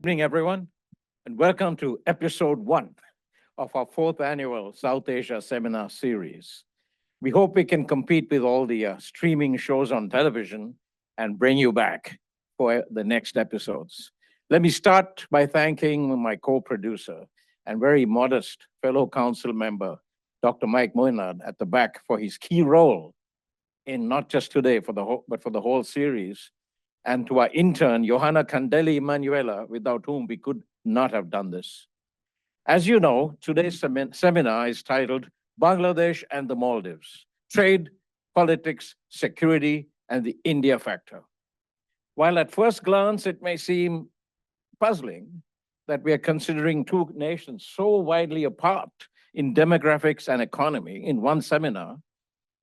Evening, everyone, and welcome to episode one of our fourth annual South Asia Seminar Series. We hope we can compete with all the streaming shows on television and bring you back for the next episodes. Let me start by thanking my co producer and very modest fellow council member, Dr. Mike Moynard, at the back for his key role in not just today for the whole, but for the whole series, and to our intern, Johanna Candeli Emanuela, without whom we could not have done this. As you know, today's seminar is titled Bangladesh and the Maldives, Trade, Politics, Security, and the India Factor. While at first glance it may seem puzzling that we are considering two nations so widely apart in demographics and economy in one seminar,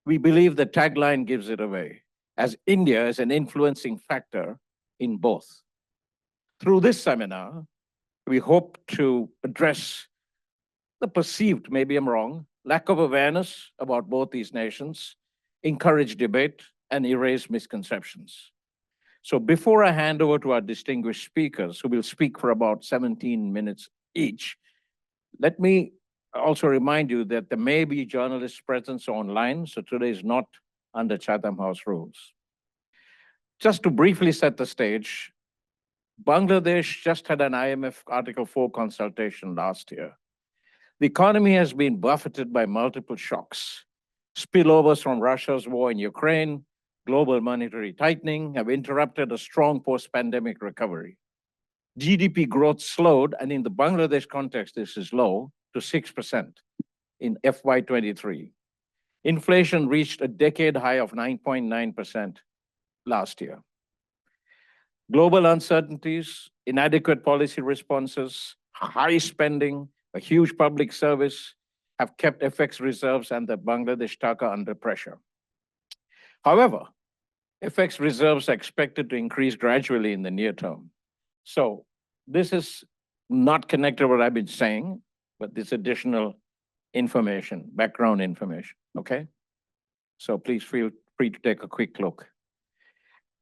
we believe the tagline gives it away, as India is an influencing factor in both. Through this seminar, we hope to address the perceived, maybe I'm wrong, lack of awareness about both these nations, encourage debate, and erase misconceptions. So before I hand over to our distinguished speakers, who will speak for about 17 minutes each, let me also remind you that there may be journalist presence online, so today is not under Chatham House rules. Just to briefly set the stage, Bangladesh just had an IMF Article 4 consultation last year. The economy has been buffeted by multiple shocks. Spillovers from Russia's war in Ukraine, global monetary tightening have interrupted a strong post-pandemic recovery. GDP growth slowed, and in the Bangladesh context, this is low, to 6% in FY23. Inflation reached a decade high of 9.9% last year. Global uncertainties, inadequate policy responses, high spending, a huge public service have kept FX reserves and the Bangladesh taka under pressure. However, FX reserves are expected to increase gradually in the near term. So this is not connected to what I've been saying, but this additional information, background information, okay? So please feel free to take a quick look.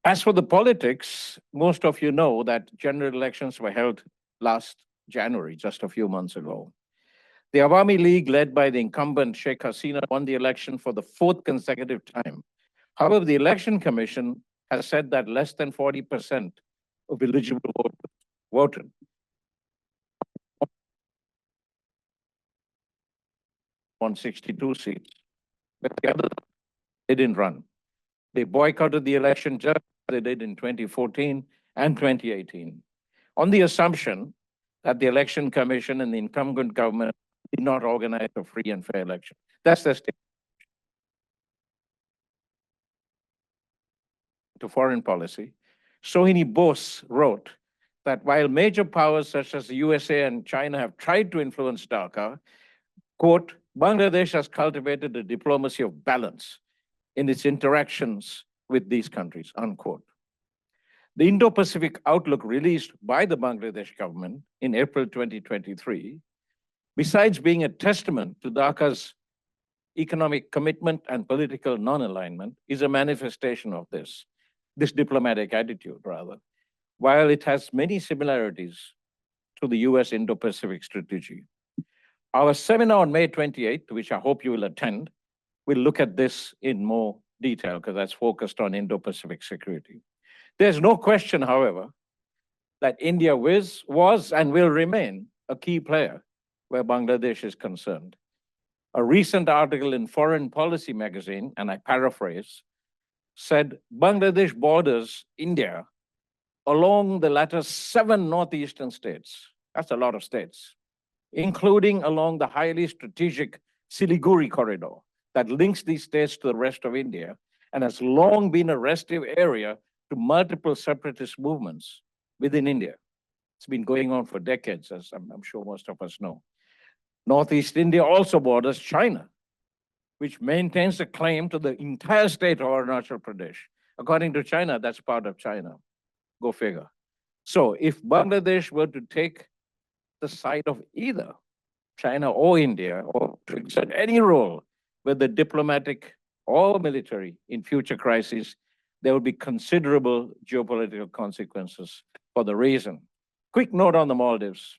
As for the politics, most of you know that general elections were held last January, just a few months ago. The Awami League, led by the incumbent Sheikh Hasina, won the election for the fourth consecutive time. However, the Election Commission has said that less than 40% of eligible voters voted. On 62 seats, but the others, they didn't run. They boycotted the election just as they did in 2014 and 2018, on the assumption that the Election Commission and the incumbent government did not organize a free and fair election. That's their statement. To foreign policy, Sohini Bose wrote that while major powers such as the USA and China have tried to influence Dhaka, quote, Bangladesh has cultivated a diplomacy of balance in its interactions with these countries, unquote. The Indo-Pacific Outlook released by the Bangladesh government in April 2023, besides being a testament to Dhaka's economic commitment and political non-alignment, is a manifestation of this diplomatic attitude, rather, while it has many similarities to the US Indo-Pacific strategy. Our seminar on May 28th, which I hope you will attend, will look at this in more detail because that's focused on Indo-Pacific security. There's no question, however, that India was and will remain a key player where Bangladesh is concerned. A recent article in Foreign Policy magazine, and I paraphrase, said Bangladesh borders India along the latter 7 northeastern states. That's a lot of states, including along the highly strategic Siliguri corridor that links these states to the rest of India and has long been a restive area to multiple separatist movements within India. It's been going on for decades, as I'm sure most of us know. Northeast India also borders China, which maintains a claim to the entire state of Arunachal Pradesh. According to China, that's part of China. Go figure. So if Bangladesh were to take the side of either China or India, or to exert any role, whether diplomatic or military, in future crises, there will be considerable geopolitical consequences for the reason Quick note on the Maldives.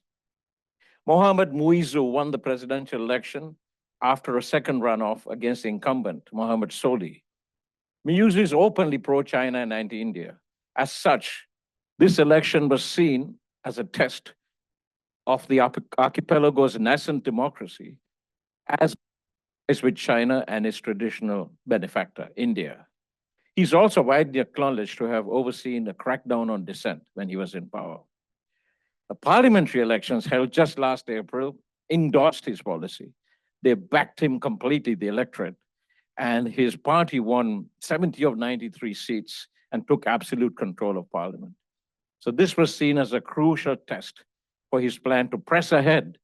Mohamed Muizzu won the presidential election after a second runoff against the incumbent, Mohamed Soli. Muizzu is openly pro-China and anti-India. As such, this election was seen as a test of the archipelago's nascent democracy as with China and its traditional benefactor, India. He's also widely acknowledged to have overseen a crackdown on dissent when he was in power. The parliamentary elections held just last April endorsed his policy. They backed him completely, the electorate, and his party won 70 of 93 seats and took absolute control of parliament. So this was seen as a crucial test for his plan to press ahead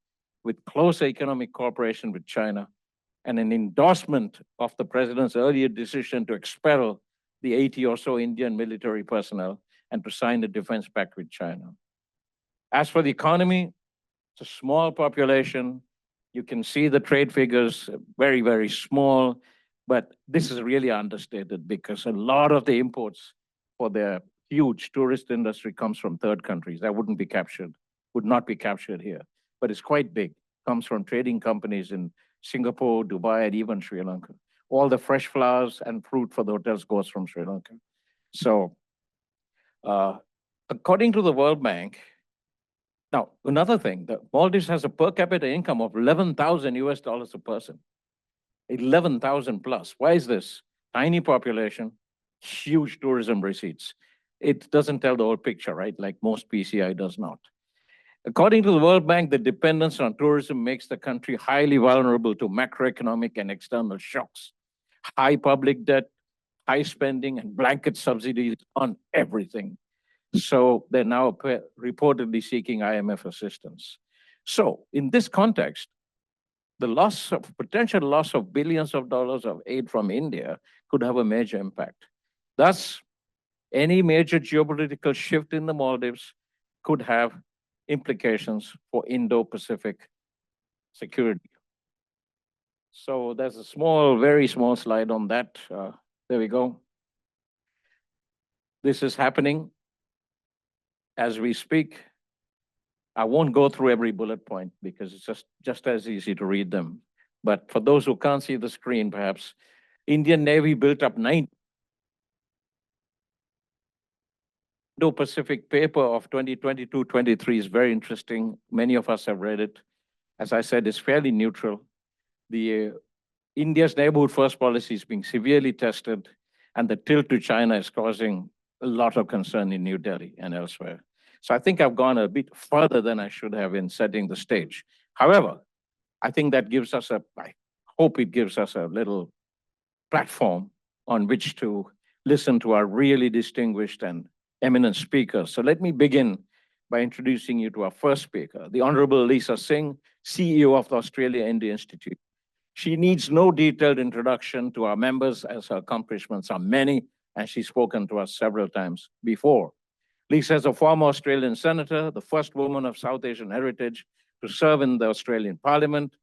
with closer economic cooperation with China and an endorsement of the president's earlier decision to expel the 80 or so Indian military personnel and to sign a defense pact with China. As for the economy, it's a small population. You can see the trade figures, very, very small, but this is really understated because a lot of the imports for their huge tourist industry comes from third countries. That wouldn't be captured, would not be captured here, but it's quite big. Comes from trading companies in Singapore, Dubai, and even Sri Lanka. All the fresh flowers and fruit for the hotels goes from Sri Lanka. So, according to the World Bank, now another thing, the Maldives has a per capita income of 11,000 US dollars a person. 11,000 plus. Why is this? Tiny population, huge tourism receipts. It doesn't tell the whole picture, right? Like most PCI does not. According to the World Bank, the dependence on tourism makes the country highly vulnerable to macroeconomic and external shocks. High public debt, high spending, and blanket subsidies on everything. So they're now reportedly seeking IMF assistance. So in this context, the potential loss of billions of dollars of aid from India could have a major impact. Thus, any major geopolitical shift in the Maldives could have implications for Indo-Pacific security. So there's a small, very small slide on that. There we go. This is happening as we speak. I won't go through every bullet point because it's just as easy to read them. But for those who can't see the screen, perhaps, Indian Navy built up 9 Indo-Pacific paper of 2022-23 is very interesting. Many of us have read it. As I said, it's fairly neutral. The India's neighborhood first policy is being severely tested, and the tilt to China is causing a lot of concern in New Delhi and elsewhere. So I think I've gone a bit further than I should have in setting the stage. However, I think that gives us I hope it gives us a little platform on which to listen to our really distinguished and eminent speakers. So let me begin by introducing you to our first speaker, the Honorable Lisa Singh, CEO of the Australia-India Institute. She needs no detailed introduction to our members as her accomplishments are many, and she's spoken to us several times before. Lisa is a former Australian senator, the first woman of South Asian heritage to serve in the Australian Parliament.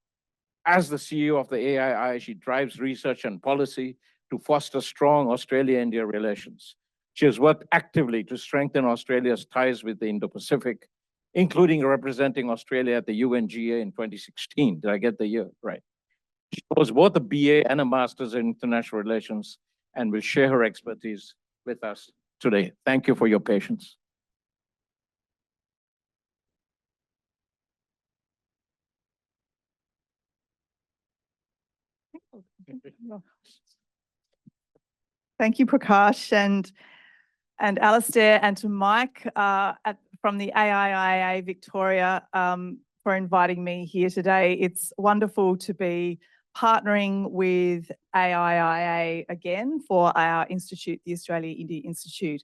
As the CEO of the AII, she drives research and policy to foster strong Australia-India relations. She has worked actively to strengthen Australia's ties with the Indo-Pacific, including representing Australia at the UNGA in 2016. Did I get the year right? She holds both a BA and a master's in international relations and will share her expertise with us today. Thank you for your patience. Thank you, Prakash, and Alistair, and to Mike from the AIIA Victoria for inviting me here today. It's wonderful to be partnering with AIIA again for our institute, the Australia-India Institute.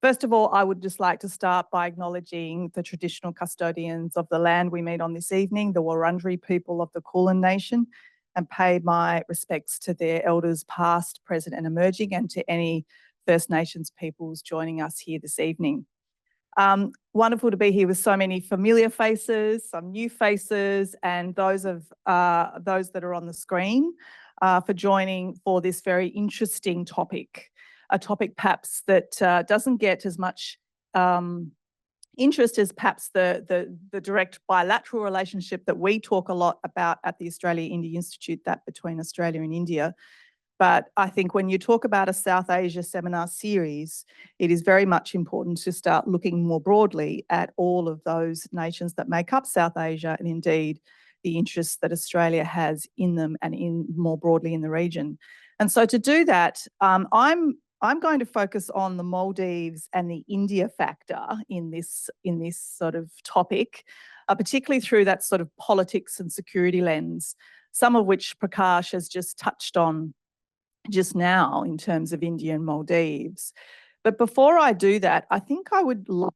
First of all, I would just like to start by acknowledging the traditional custodians of the land we meet on this evening, the Wurundjeri people of the Kulin Nation, and pay my respects to their elders past, present and emerging, and to any First Nations peoples joining us here this evening. Wonderful to be here with so many familiar faces, some new faces, and those that are on the screen for joining for this very interesting topic, a topic perhaps that doesn't get as much interest is perhaps the direct bilateral relationship that we talk a lot about at the Australia-India Institute, that between Australia and India. But I think when you talk about a South Asia seminar series, it is very much important to start looking more broadly at all of those nations that make up South Asia, and indeed the interests that Australia has in them and in more broadly in the region. And so to do that, I'm going to focus on the Maldives and the India factor in this sort of topic, particularly through that sort of politics and security lens, some of which Prakash has just touched on just now in terms of India and Maldives. But before I do that, I think I would like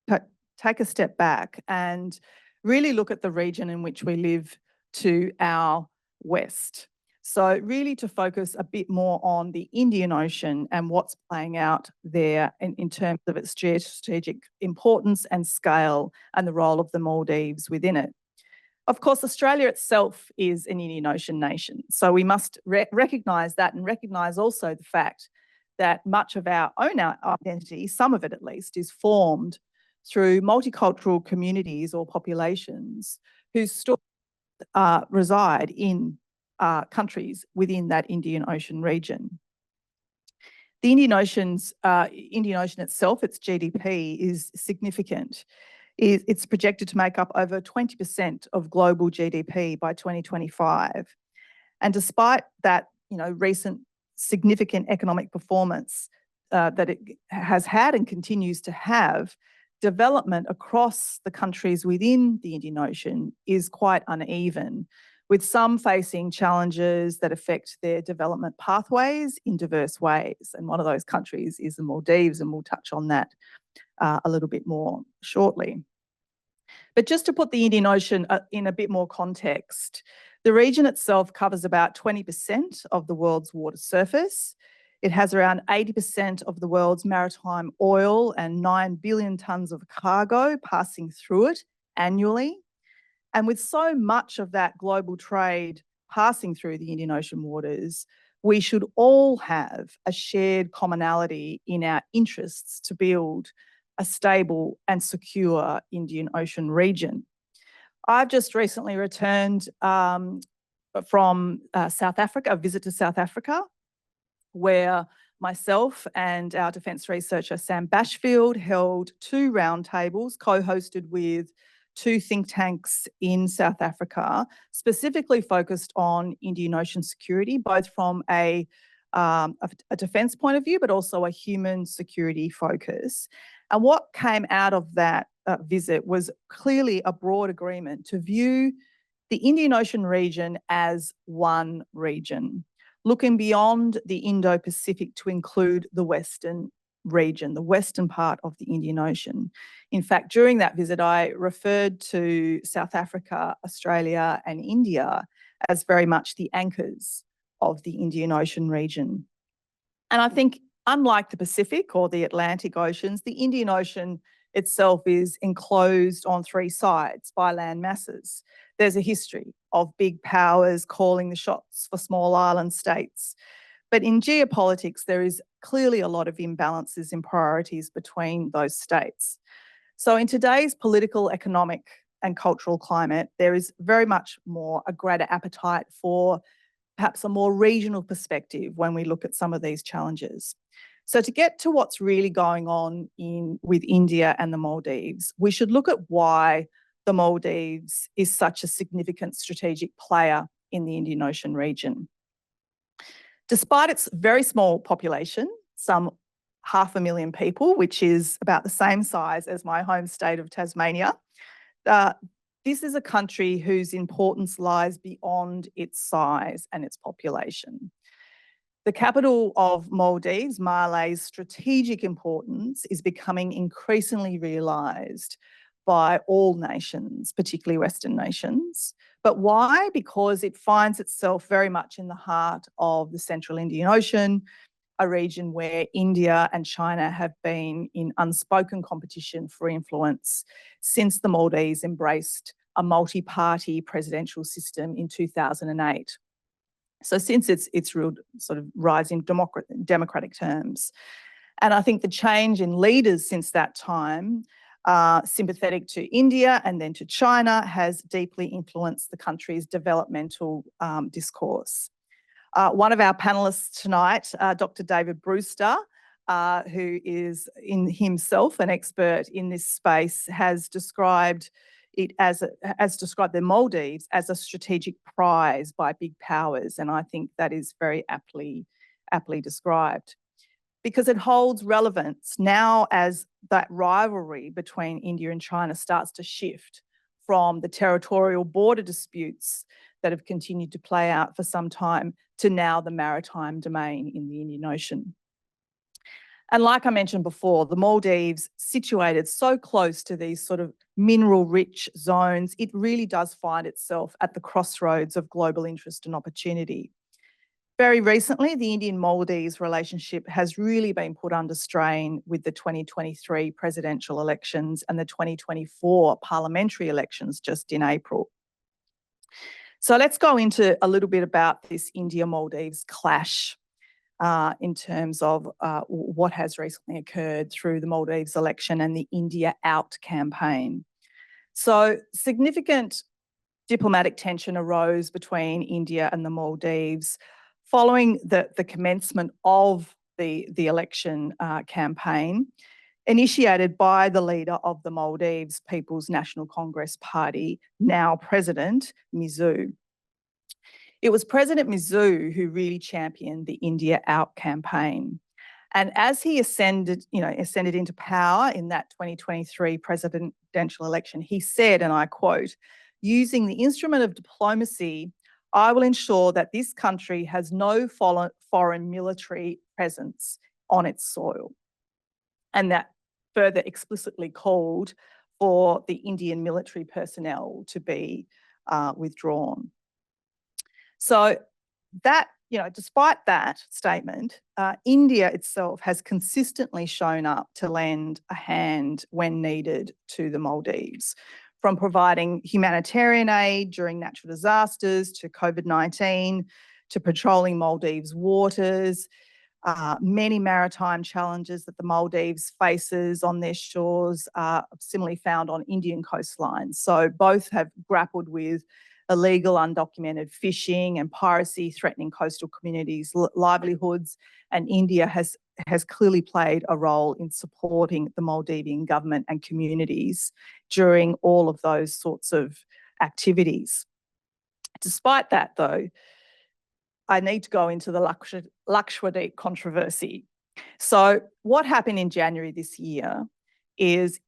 to take a step back and really look at the region in which we live to our west. So really to focus a bit more on the Indian Ocean and what's playing out there in terms of its geostrategic importance and scale and the role of the Maldives within it. Of course, Australia itself is an Indian Ocean nation, so we must recognise that and recognise also the fact that much of our own identity, some of it at least, is formed through multicultural communities or populations whose stories reside in countries within that Indian Ocean region. The Indian Ocean itself, its GDP, is significant. It's projected to make up over 20% of global GDP by 2025. And despite that, recent significant economic performance that it has had and continues to have, development across the countries within the Indian Ocean is quite uneven, with some facing challenges that affect their development pathways in diverse ways. And one of those countries is the Maldives, and we'll touch on that a little bit more shortly. But just to put the Indian Ocean in a bit more context, the region itself covers about 20% of the world's water surface. It has around 80% of the world's maritime oil and 9 billion tonnes of cargo passing through it annually. And with so much of that global trade passing through the Indian Ocean waters, we should all have a shared commonality in our interests to build a stable and secure Indian Ocean region. I've just recently returned from South Africa, a visit to South Africa, where myself and our defence researcher Sam Bashfield held 2 roundtables co-hosted with 2 think tanks in South Africa, specifically focused on Indian Ocean security, both from a defence point of view, but also a human security focus. And what came out of that visit was clearly a broad agreement to view the Indian Ocean region as one region, looking beyond the Indo-Pacific to include the Western region, the western part of the Indian Ocean. In fact, during that visit, I referred to South Africa, Australia, and India as very much the anchors of the Indian Ocean region. And I think, unlike the Pacific or the Atlantic Oceans, the Indian Ocean itself is enclosed on 3 sides by land masses. There's a history of big powers calling the shots for small island states. But in geopolitics, there is clearly a lot of imbalances in priorities between those states. So in today's political, economic, and cultural climate, there is very much more a greater appetite for perhaps a more regional perspective when we look at some of these challenges. So to get to what's really going on with India and the Maldives, we should look at why the Maldives is such a significant strategic player in the Indian Ocean region. Despite its very small population, some 500,000 people, which is about the same size as my home state of Tasmania, this is a country whose importance lies beyond its size and its population. The capital of Maldives, Malé's strategic importance is becoming increasingly realised by all nations, particularly Western nations. But why? Because it finds itself very much in the heart of the Central Indian Ocean, a region where India and China have been in unspoken competition for influence since the Maldives embraced a multi-party presidential system in 2008. So since its real sort of rise in democratic terms. And I think the change in leaders since that time, sympathetic to India and then to China, has deeply influenced the country's developmental discourse. One of our panellists tonight, Dr. David Brewster, who is in himself an expert in this space, has described the Maldives as a strategic prize by big powers, and I think that is very aptly described, because it holds relevance now as that rivalry between India and China starts to shift from the territorial border disputes that have continued to play out for some time to now the maritime domain in the Indian Ocean. And like I mentioned before, the Maldives, situated so close to these sort of mineral-rich zones, it really does find itself at the crossroads of global interest and opportunity. Very recently, the Indian-Maldives relationship has really been put under strain with the 2023 presidential elections and the 2024 parliamentary elections just in April. So let's go into a little bit about this India-Maldives clash in terms of what has recently occurred through the Maldives election and the India Out campaign. So significant diplomatic tension arose between India and the Maldives following the commencement of the election campaign, initiated by the leader of the Maldives People's National Congress Party, now President Mizzou. It was President Mizzou who really championed the India Out campaign. And as he ascended into power in that 2023 presidential election, he said, and I quote, "Using the instrument of diplomacy, I will ensure that this country has no foreign military presence on its soil." And that further explicitly called for the Indian military personnel to be withdrawn. So that, despite that statement, India itself has consistently shown up to lend a hand when needed to the Maldives, from providing humanitarian aid during natural disasters to COVID-19, to patrolling Maldives waters, many maritime challenges that the Maldives faces on their shores are similarly found on Indian coastlines. So both have grappled with illegal, undocumented fishing and piracy threatening coastal communities' livelihoods, and India has clearly played a role in supporting the Maldivian government and communities during all of those sorts of activities. Despite that, though, I need to go into the Lakshadweep controversy. So what happened in January this year is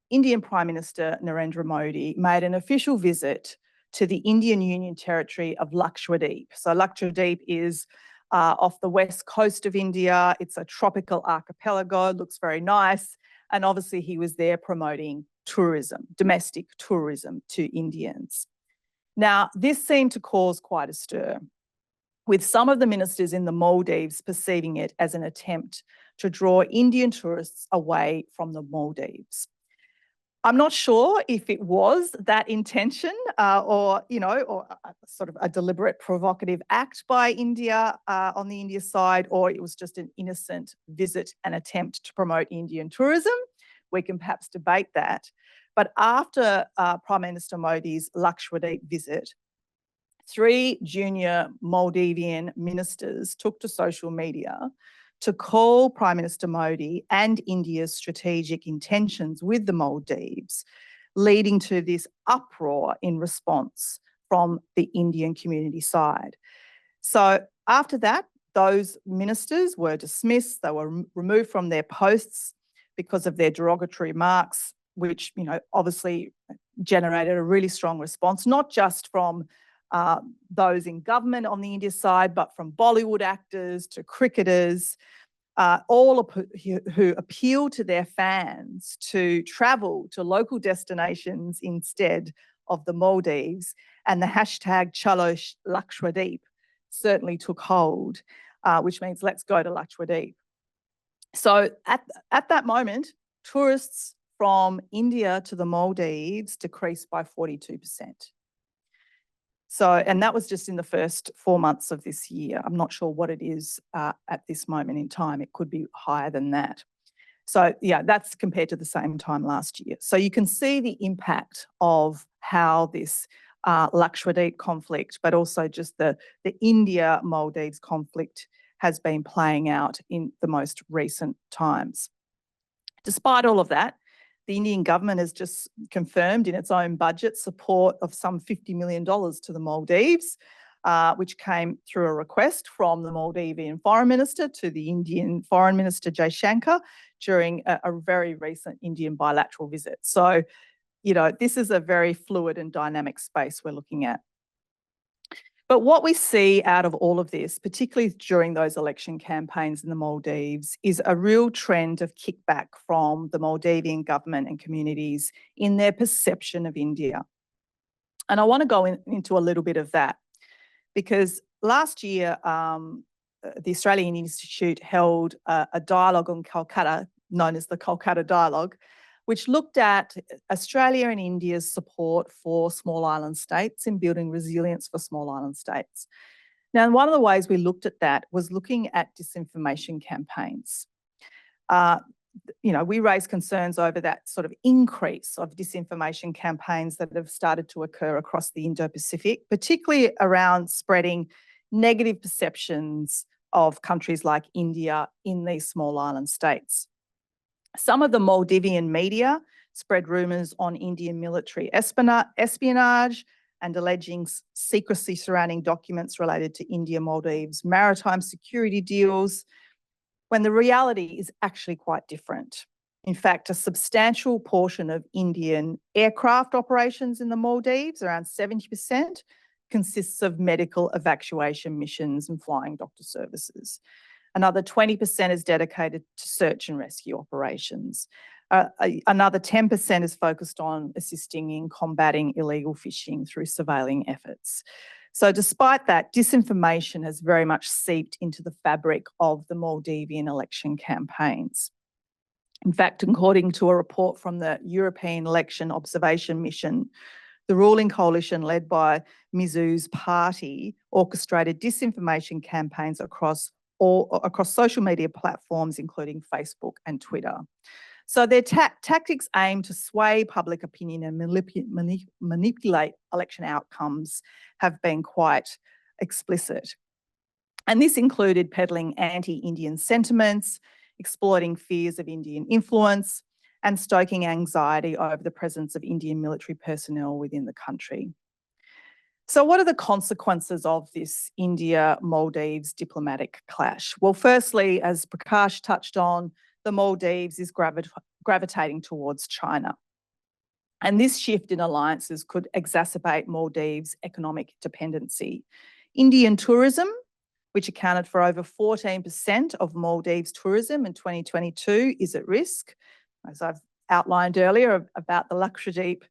Indian Prime Minister Narendra Modi made an official visit to the Indian Union territory of Lakshadweep. So Lakshadweep is off the west coast of India. It's a tropical archipelago, looks very nice. And obviously he was there promoting tourism, domestic tourism to Indians. Now, this seemed to cause quite a stir, with some of the ministers in the Maldives perceiving it as an attempt to draw Indian tourists away from the Maldives. I'm not sure if it was that intention or sort of a deliberate provocative act by India on the India side, or it was just an innocent visit and attempt to promote Indian tourism. We can perhaps debate that. But after Prime Minister Modi's Lakshadweep visit, 3 junior Maldivian ministers took to social media to call Prime Minister Modi and India's strategic intentions with the Maldives, leading to this uproar in response from the Indian community side. So after that, those ministers were dismissed. They were removed from their posts because of their derogatory remarks, which, obviously generated a really strong response, not just from those in government on the India side, but from Bollywood actors to cricketers, all who appeal to their fans to travel to local destinations instead of the Maldives. And the hashtag Chalo Lakshadweep certainly took hold, which means let's go to Lakshadweep. So at that moment, tourists from India to the Maldives decreased by 42%. So, and that was just in the first 4 months of this year. I'm not sure what it is at this moment in time. It could be higher than that. So yeah, that's compared to the same time last year. So you can see the impact of how this Lakshadweep conflict, but also just the India-Maldives conflict has been playing out in the most recent times. Despite all of that, the Indian government has just confirmed in its own budget support of some $50 million to the Maldives, which came through a request from the Maldivian Foreign Minister to the Indian Foreign Minister Jaishankar during a very recent Indian bilateral visit. So, you know, this is a very fluid and dynamic space we're looking at. But what we see out of all of this, particularly during those election campaigns in the Maldives, is a real trend of kickback from the Maldivian government and communities in their perception of India. And I want to go into a little bit of that because last year, the Australian Institute held a dialogue on Kolkata, known as the Kolkata Dialogue, which looked at Australia and India's support for small island states in building resilience for small island states. Now, one of the ways we looked at that was looking at disinformation campaigns. You know, we raised concerns over that sort of increase of disinformation campaigns that have started to occur across the Indo-Pacific, particularly around spreading negative perceptions of countries like India in these small island states. Some of the Maldivian media spread rumours on Indian military espionage and alleging secrecy surrounding documents related to India-Maldives maritime security deals, when the reality is actually quite different. In fact, a substantial portion of Indian aircraft operations in the Maldives, around 70%, consists of medical evacuation missions and flying doctor services. Another 20% is dedicated to search and rescue operations. Another 10% is focused on assisting in combating illegal fishing through surveilling efforts. So despite that, disinformation has very much seeped into the fabric of the Maldivian election campaigns. In fact, according to a report from the European Election Observation Mission, the ruling coalition led by Mizu's party orchestrated disinformation campaigns across social media platforms, including Facebook and Twitter. So their tactics aim to sway public opinion and manipulate election outcomes have been quite explicit. And this included peddling anti-Indian sentiments, exploiting fears of Indian influence, and stoking anxiety over the presence of Indian military personnel within the country. So what are the consequences of this India-Maldives diplomatic clash? Well, firstly, as Prakash touched on, the Maldives is gravitating towards China. And this shift in alliances could exacerbate Maldives' economic dependency. Indian tourism, which accounted for over 14% of Maldives' tourism in 2022, is at risk, as I've outlined earlier about the Lakshadweep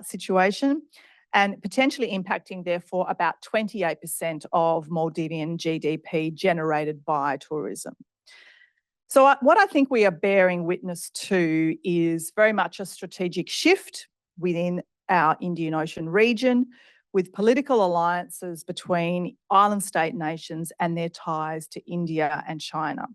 situation, and potentially impacting, therefore, about 28% of Maldivian GDP generated by tourism. So what I think we are bearing witness to is very much a strategic shift within our Indian Ocean region, with political alliances between island state nations and their ties to India and China.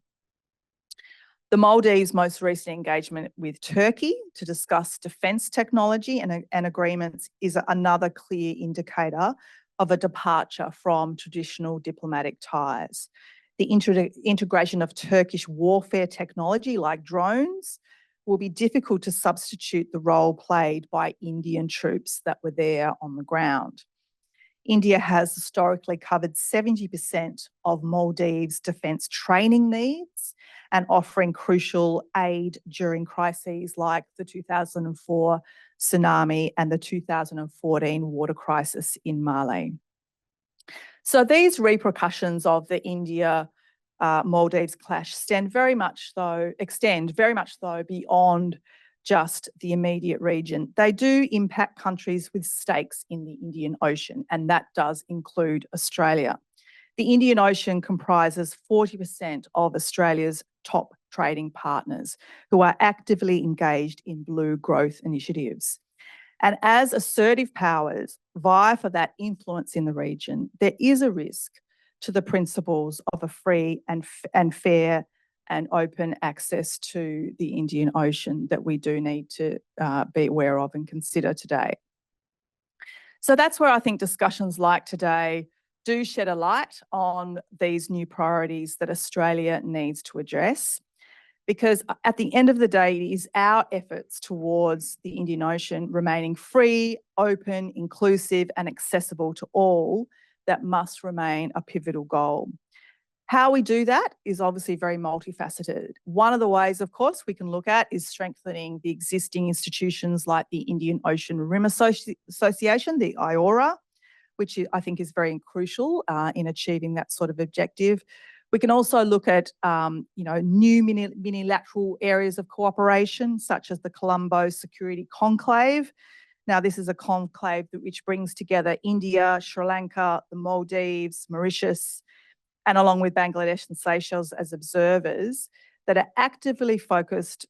The Maldives' most recent engagement with Turkey to discuss defence technology and agreements is another clear indicator of a departure from traditional diplomatic ties. The integration of Turkish warfare technology like drones will be difficult to substitute the role played by Indian troops that were there on the ground. India has historically covered 70% of Maldives' defence training needs and offering crucial aid during crises like the 2004 tsunami and the 2014 water crisis in Mali. So these repercussions of the India-Maldives clash extend very much though beyond just the immediate region. They do impact countries with stakes in the Indian Ocean, and that does include Australia. The Indian Ocean comprises 40% of Australia's top trading partners who are actively engaged in blue growth initiatives. And as assertive powers vie for that influence in the region, there is a risk to the principles of a free and fair and open access to the Indian Ocean that we do need to be aware of and consider today. So that's where I think discussions like today do shed a light on these new priorities that Australia needs to address. Because at the end of the day, it is our efforts towards the Indian Ocean remaining free, open, inclusive, and accessible to all that must remain a pivotal goal. How we do that is obviously very multifaceted. One of the ways, of course, we can look at is strengthening the existing institutions like the Indian Ocean Rim Association, the IORA, which I think is very crucial in achieving that sort of objective. We can also look at new minilateral areas of cooperation, such as the Colombo Security Conclave. Now, this is a conclave which brings together India, Sri Lanka, the Maldives, Mauritius, and along with Bangladesh and Seychelles as observers that are actively focused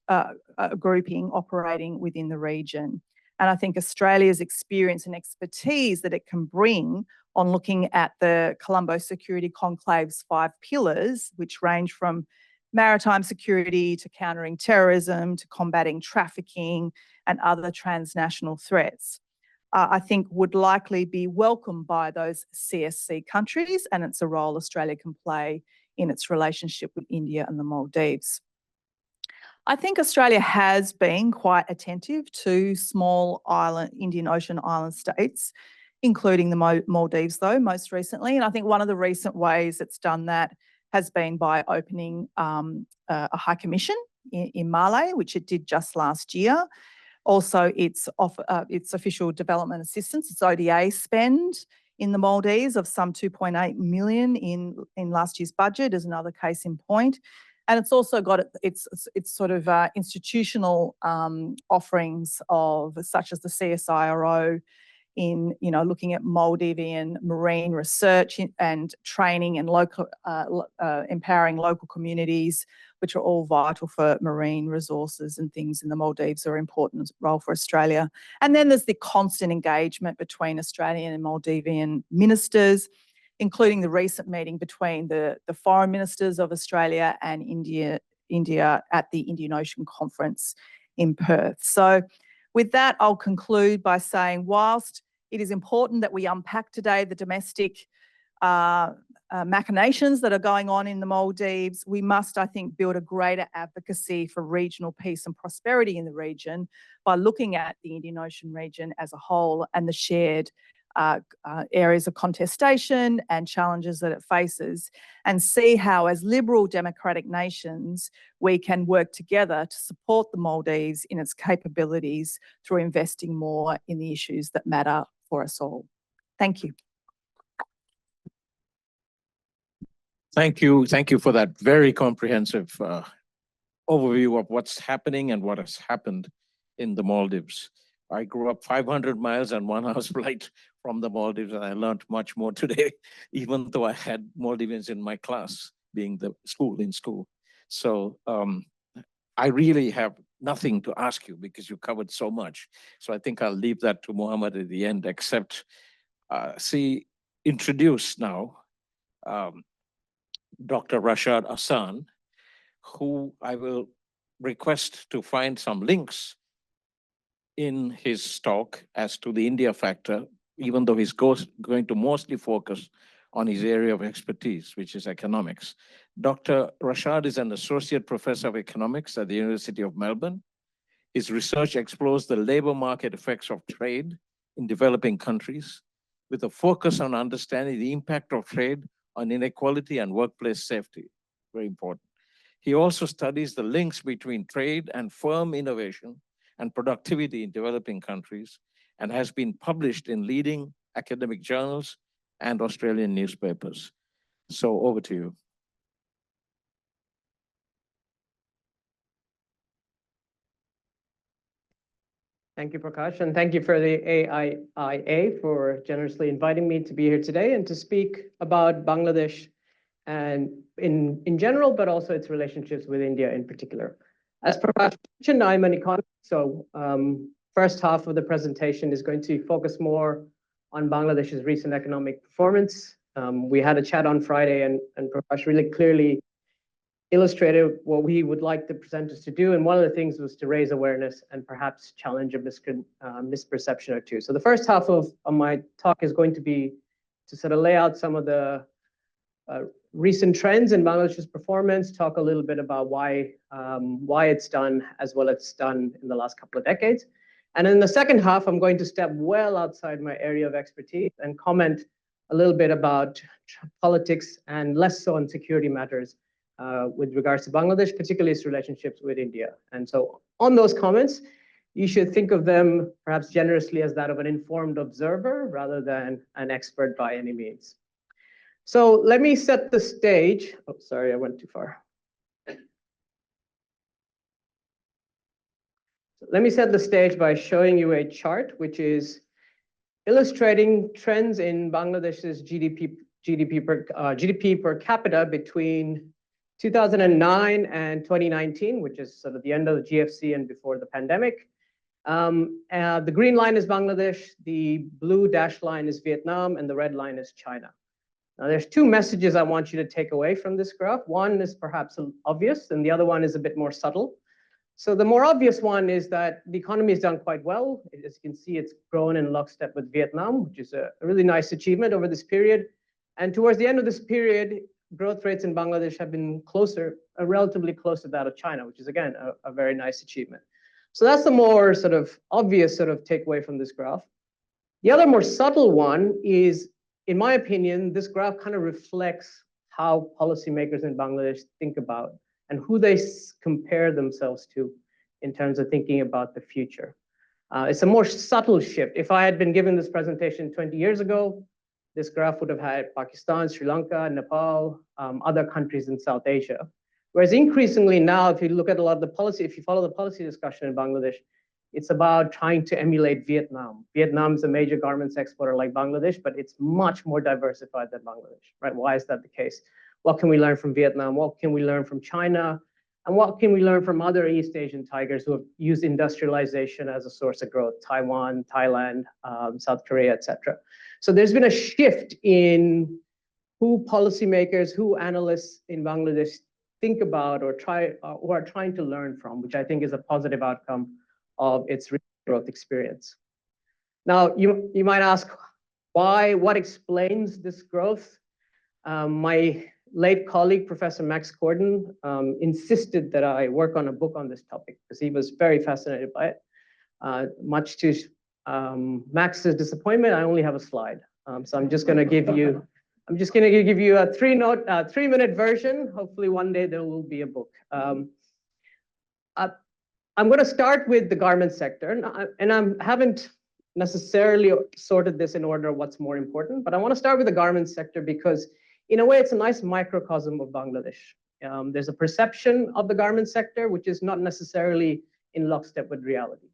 grouping operating within the region. And I think Australia's experience and expertise that it can bring on looking at the Colombo Security Conclave's 5 pillars, which range from maritime security to countering terrorism to combating trafficking and other transnational threats, I think would likely be welcomed by those CSC countries, and it's a role Australia can play in its relationship with India and the Maldives. I think Australia has been quite attentive to small island, Indian Ocean island states, including the Maldives, though, most recently. And I think one of the recent ways it's done that has been by opening a High Commission in Male, which it did just last year. Also, its official development assistance, its ODA spend in the Maldives of some 2.8 million in last year's budget is another case in point. And it's also got its sort of institutional offerings of such as the CSIRO in looking at Maldivian marine research and training and local empowering local communities, which are all vital for marine resources and things in the Maldives are an important role for Australia. And then there's the constant engagement between Australian and Maldivian ministers, including the recent meeting between the foreign ministers of Australia and India at the Indian Ocean Conference in Perth. So with that, I'll conclude by saying whilst it is important that we unpack today the domestic machinations that are going on in the Maldives, we must, I think, build a greater advocacy for regional peace and prosperity in the region by looking at the Indian Ocean region as a whole and the shared areas of contestation and challenges that it faces, and see how, as liberal democratic nations, we can work together to support the Maldives in its capabilities through investing more in the issues that matter for us all. Thank you. Thank you. Thank you for that very comprehensive overview of what's happening and what has happened in the Maldives. I grew up 500 miles and 1 hour's flight from the Maldives, and I learned much more today, even though I had Maldivians in my class, being the in school. So I really have nothing to ask you because you covered so much. So I think I'll leave that to Mohammed at the end, except introduce now Dr. Rashad Hassan, who I will request to find some links in his talk as to the India factor, even though he's going to mostly focus on his area of expertise, which is economics. Dr. Rashad is an associate professor of economics at the University of Melbourne. His research explores the labor market effects of trade in developing countries with a focus on understanding the impact of trade on inequality and workplace safety. Very important. He also studies the links between trade and firm innovation and productivity in developing countries, and has been published in leading academic journals and Australian newspapers. So over to you. Thank you, Prakash, and thank you for the AIIA for generously inviting me to be here today and to speak about Bangladesh and in general, but also its relationships with India in particular. As Prakash mentioned, I'm an economist, so first half of the presentation is going to focus more on Bangladesh's recent economic performance. We had a chat on Friday, and Prakash really clearly illustrated what we would like the presenters to do. And one of the things was to raise awareness and perhaps challenge a misperception or two. So the first half of my talk is going to be to sort of lay out some of the recent trends in Bangladesh's performance, talk a little bit about why it's done as well as it's done in the last couple of decades. And in the second half, I'm going to step well outside my area of expertise and comment a little bit about politics and less so on security matters with regards to Bangladesh, particularly its relationships with India. And so on those comments, you should think of them perhaps generously as that of an informed observer rather than an expert by any means. So let me set the stage. Oh, sorry, I went too far. Let me set the stage by showing you a chart, which is illustrating trends in Bangladesh's GDP per capita between 2009 and 2019, which is sort of the end of the GFC and before the pandemic. The green line is Bangladesh, the blue dashed line is Vietnam, and the red line is China. Now, there's two messages I want you to take away from this graph. One is perhaps obvious, and the other one is a bit more subtle. So the more obvious one is that the economy has done quite well. As you can see, it's grown in lockstep with Vietnam, which is a really nice achievement over this period. And towards the end of this period, growth rates in Bangladesh have been relatively close to that of China, which is, again, a very nice achievement. So that's the more sort of obvious sort of takeaway from this graph. The other more subtle one is, in my opinion, this graph kind of reflects how policymakers in Bangladesh think about and who they compare themselves to in terms of thinking about the future. It's a more subtle shift. If I had been given this presentation 20 years ago, this graph would have had Pakistan, Sri Lanka, Nepal, other countries in South Asia. Whereas increasingly now, if you look at a lot of the policy, if you follow the policy discussion in Bangladesh, it's about trying to emulate Vietnam. Vietnam is a major garments exporter like Bangladesh, but it's much more diversified than Bangladesh, right? Why is that the case? What can we learn from Vietnam? What can we learn from China? And what can we learn from other East Asian tigers who have used industrialization as a source of growth? Taiwan, Thailand, South Korea, et cetera. So there's been a shift in who policymakers, who analysts in Bangladesh think about or who are trying to learn from, which I think is a positive outcome of its growth experience. Now, you might ask, why? What explains this growth? My late colleague, Professor Max Corden, insisted that I work on a book on this topic because he was very fascinated by it. Much to Max's disappointment, I only have a slide. So I'm just going to give you a three-minute version. Hopefully one day there will be a book. I'm going to start with the garment sector, and I haven't necessarily sorted this in order of what's more important, but I want to start with the garment sector because in a way it's a nice microcosm of Bangladesh. There's a perception of the garment sector which is not necessarily in lockstep with reality.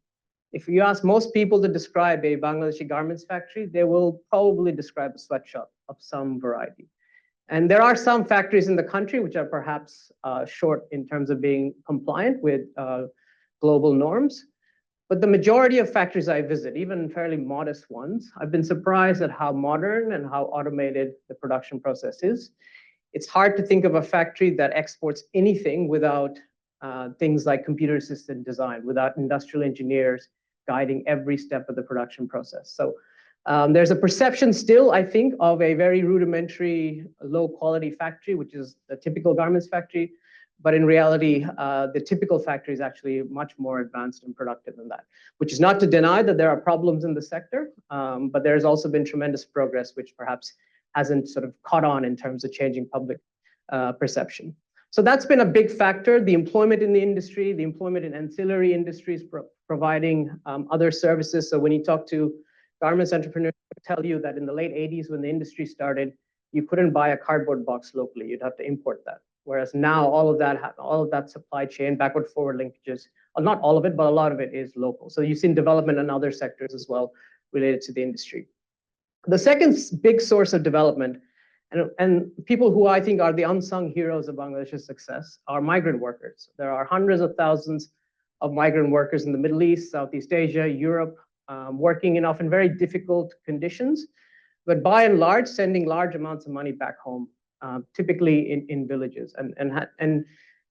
If you ask most people to describe a Bangladeshi garments factory, they will probably describe a sweatshop of some variety. And there are some factories in the country which are perhaps short in terms of being compliant with global norms. But the majority of factories I visit, even fairly modest ones, I've been surprised at how modern and how automated the production process is. It's hard to think of a factory that exports anything without things like computer-assisted design, without industrial engineers guiding every step of the production process. So there's a perception still, I think, of a very rudimentary, low-quality factory, which is a typical garments factory. But in reality, the typical factory is actually much more advanced and productive than that, which is not to deny that there are problems in the sector, but there's also been tremendous progress, which perhaps hasn't sort of caught on in terms of changing public perception. So that's been a big factor, the employment in the industry, the employment in ancillary industries providing other services. So when you talk to garments entrepreneurs, they'll tell you that in the late 80s, when the industry started, you couldn't buy a cardboard box locally, you'd have to import that. Whereas now all of that supply chain, backward forward linkages, not all of it, but a lot of it is local. So you've seen development in other sectors as well related to the industry. The second big source of development, and people who I think are the unsung heroes of Bangladesh's success, are migrant workers. There are hundreds of thousands of migrant workers in the Middle East, Southeast Asia, Europe, working in often very difficult conditions, but by and large, sending large amounts of money back home. Typically in villages. And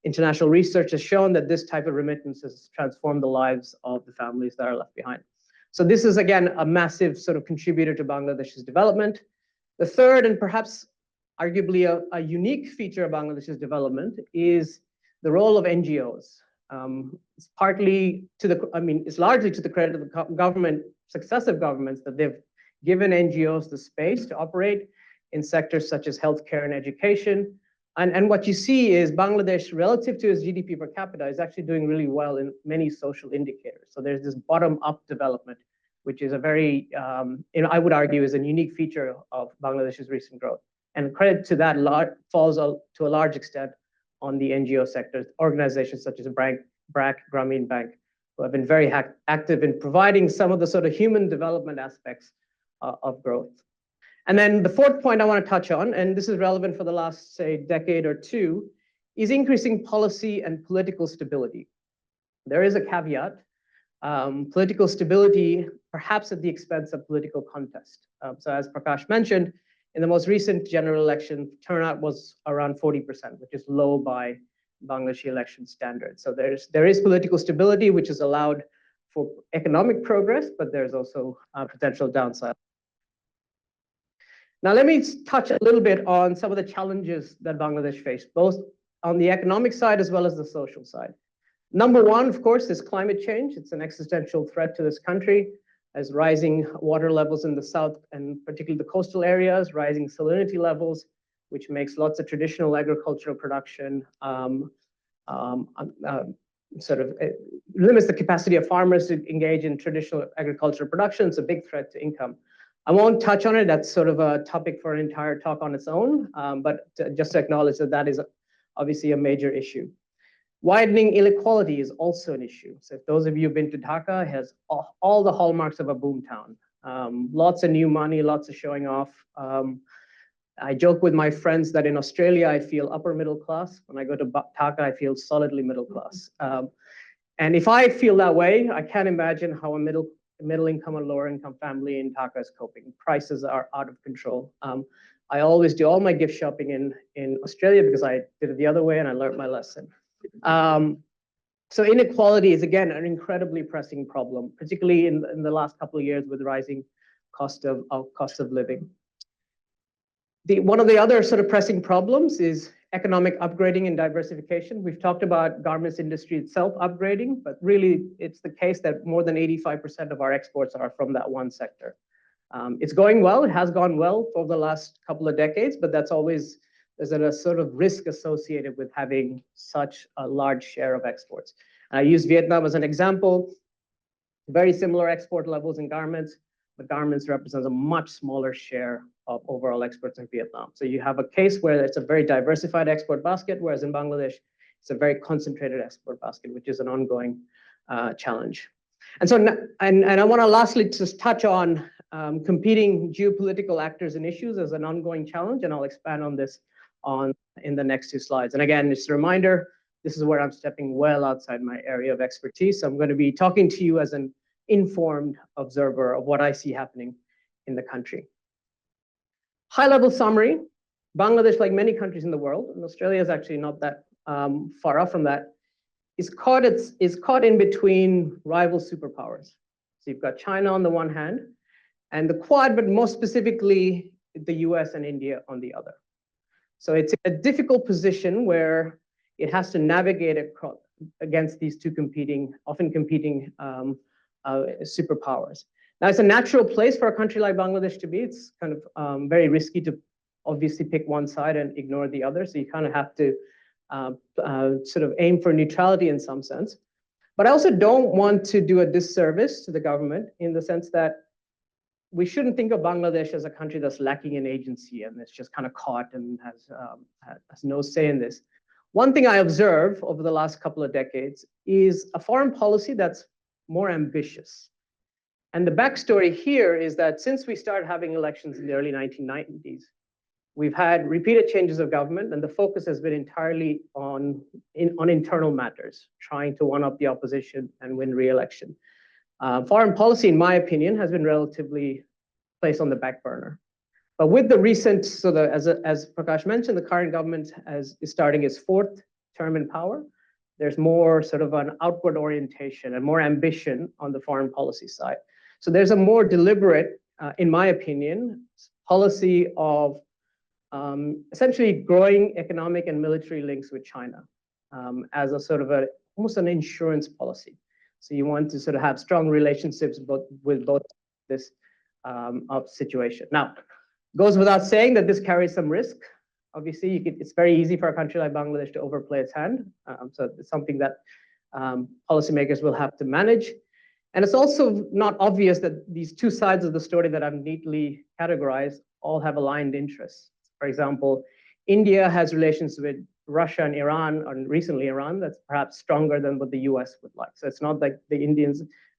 international research has shown that this type of remittance has transformed the lives of the families that are left behind. So this is, again, a massive sort of contributor to Bangladesh's development. The third, and perhaps arguably a unique feature of Bangladesh's development, is the role of NGOs. It's partly to the, it's largely to the credit of the government, successive governments, that they've given NGOs the space to operate in sectors such as healthcare and education. And what you see is Bangladesh, relative to its GDP per capita, is actually doing really well in many social indicators. So there's this bottom-up development, which is a very, I would argue, is a unique feature of Bangladesh's recent growth. And credit to that falls to a large extent on the NGO sectors, organizations such as BRAC, Grameen Bank, who have been very active in providing some of the sort of human development aspects of growth. And then the fourth point I want to touch on, and this is relevant for the last, say, decade or two, is increasing policy and political stability. There is a caveat, political stability, perhaps at the expense of political contest. So as Prakash mentioned, in the most recent general election, turnout was around 40%, which is low by Bangladeshi election standards. So there is political stability, which is allowed for economic progress, but there's also potential downside. Now, let me touch a little bit on some of the challenges that Bangladesh faced, both on the economic side as well as the social side. Number one, of course, is climate change. It's an existential threat to this country, as rising water levels in the south, and particularly the coastal areas, rising salinity levels, which makes lots of traditional agricultural production, sort of limits the capacity of farmers to engage in traditional agricultural production. It's a big threat to income. I won't touch on it. That's sort of a topic for an entire talk on its own, but just to acknowledge that that is obviously a major issue. Widening inequality is also an issue. So if those of you who've been to Dhaka, it has all the hallmarks of a boomtown. Lots of new money, lots of showing off. I joke with my friends that in Australia, I feel upper middle class. When I go to Dhaka, I feel solidly middle class. And if I feel that way, I can't imagine how a middle income or lower income family in Dhaka is coping. Prices are out of control. I always do all my gift shopping in Australia because I did it the other way and I learned my lesson. So inequality is, again, an incredibly pressing problem, particularly in the last couple of years with rising cost of living. One of the other sort of pressing problems is economic upgrading and diversification. We've talked about garments industry itself upgrading, but really it's the case that more than 85% of our exports are from that one sector. It's going well, it has gone well for the last couple of decades, but there's a sort of risk associated with having such a large share of exports. I use Vietnam as an example, very similar export levels in garments, but garments represents a much smaller share of overall exports in Vietnam. So you have a case where it's a very diversified export basket, whereas in Bangladesh, it's a very concentrated export basket, which is an ongoing challenge. And so, and I want to lastly just touch on competing geopolitical actors and issues as an ongoing challenge, and I'll expand on this in the next two slides. And again, just a reminder, this is where I'm stepping well outside my area of expertise. So I'm going to be talking to you as an informed observer of what I see happening in the country. High-level summary, Bangladesh, like many countries in the world, and Australia is actually not that far off from that, is caught in between rival superpowers. So you've got China on the one hand, and the Quad, but more specifically, the US and India on the other. So it's a difficult position where it has to navigate against these two often competing superpowers. Now, it's a natural place for a country like Bangladesh to be. It's kind of very risky to obviously pick one side and ignore the other. So you kind of have to sort of aim for neutrality in some sense. But I also don't want to do a disservice to the government in the sense that we shouldn't think of Bangladesh as a country that's lacking in agency and it's just kind of caught and has no say in this. One thing I observe over the last couple of decades is a foreign policy that's more ambitious. And the backstory here is that since we started having elections in the early 1990s, we've had repeated changes of government, and the focus has been entirely on internal matters, trying to one-up the opposition and win re-election. Foreign policy, in my opinion, has been relatively placed on the back burner. But with the recent, as Prakash mentioned, the current government is starting its fourth term in power, there's more sort of an outward orientation and more ambition on the foreign policy side. So there's a more deliberate, in my opinion, policy of essentially growing economic and military links with China as a sort of almost an insurance policy. So you want to sort of have strong relationships with both this situation. Now, goes without saying that this carries some risk. Obviously, it's very easy for a country like Bangladesh to overplay its hand. So it's something that policymakers will have to manage. And it's also not obvious that these two sides of the story that I've neatly categorized all have aligned interests. For example, India has relations with Russia and Iran, and recently Iran, that's perhaps stronger than what the US would like. So it's not like the Indians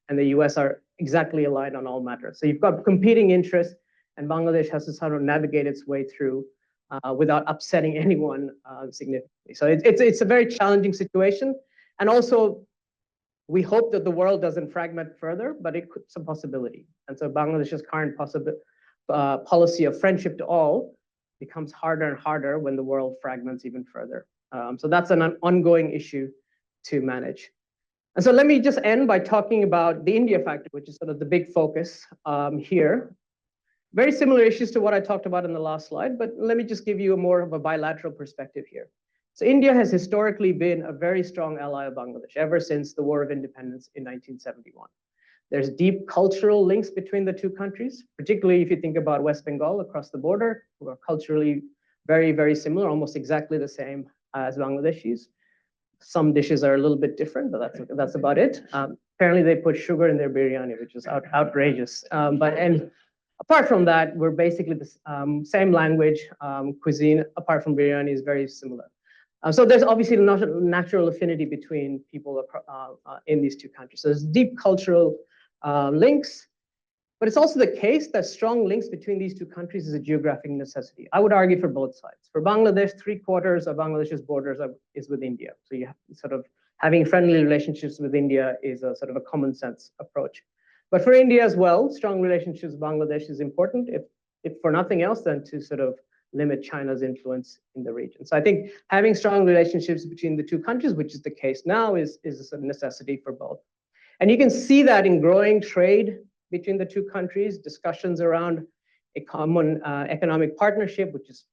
and the US are exactly aligned on all matters. So you've got competing interests, and Bangladesh has to sort of navigate its way through without upsetting anyone significantly. So it's a very challenging situation. And also, we hope that the world doesn't fragment further, but it's a possibility. And so Bangladesh's current policy of friendship to all becomes harder and harder when the world fragments even further. So that's an ongoing issue to manage. And so let me just end by talking about the India factor, which is sort of the big focus here. Very similar issues to what I talked about in the last slide, but let me just give you more of a bilateral perspective here. So India has historically been a very strong ally of Bangladesh ever since the War of Independence in 1971. There's deep cultural links between the two countries, particularly if you think about West Bengal across the border, who are culturally very, very similar, almost exactly the same as Bangladeshis. Some dishes are a little bit different, but that's about it. Apparently, they put sugar in their biryani, which is outrageous. And apart from that, we're basically the same language, cuisine, apart from biryani, is very similar. So there's obviously not a natural affinity between people in these two countries. So there's deep cultural links, but it's also the case that strong links between these two countries is a geographic necessity. I would argue for both sides. For Bangladesh, 3/4 of Bangladesh's borders is with India. So you have sort of having friendly relationships with India is a sort of a common sense approach. But for India as well, strong relationships with Bangladesh is important, if for nothing else than to sort of limit China's influence in the region. So I think having strong relationships between the two countries, which is the case now, is a necessity for both. And you can see that in growing trade between the two countries, discussions around a common economic partnership, which is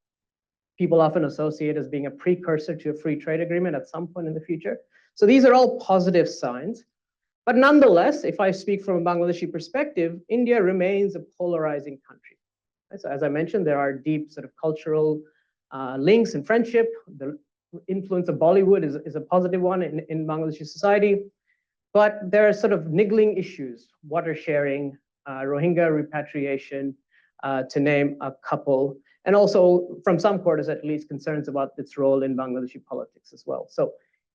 people often associate as being a precursor to a free trade agreement at some point in the future. So these are all positive signs. But nonetheless, if I speak from a Bangladeshi perspective, India remains a polarizing country. So as I mentioned, there are deep sort of cultural links and friendship. The influence of Bollywood is a positive one in Bangladeshi society. But there are sort of niggling issues, water sharing, Rohingya repatriation, to name a couple, and also from some quarters at least concerns about its role in Bangladeshi politics as well. So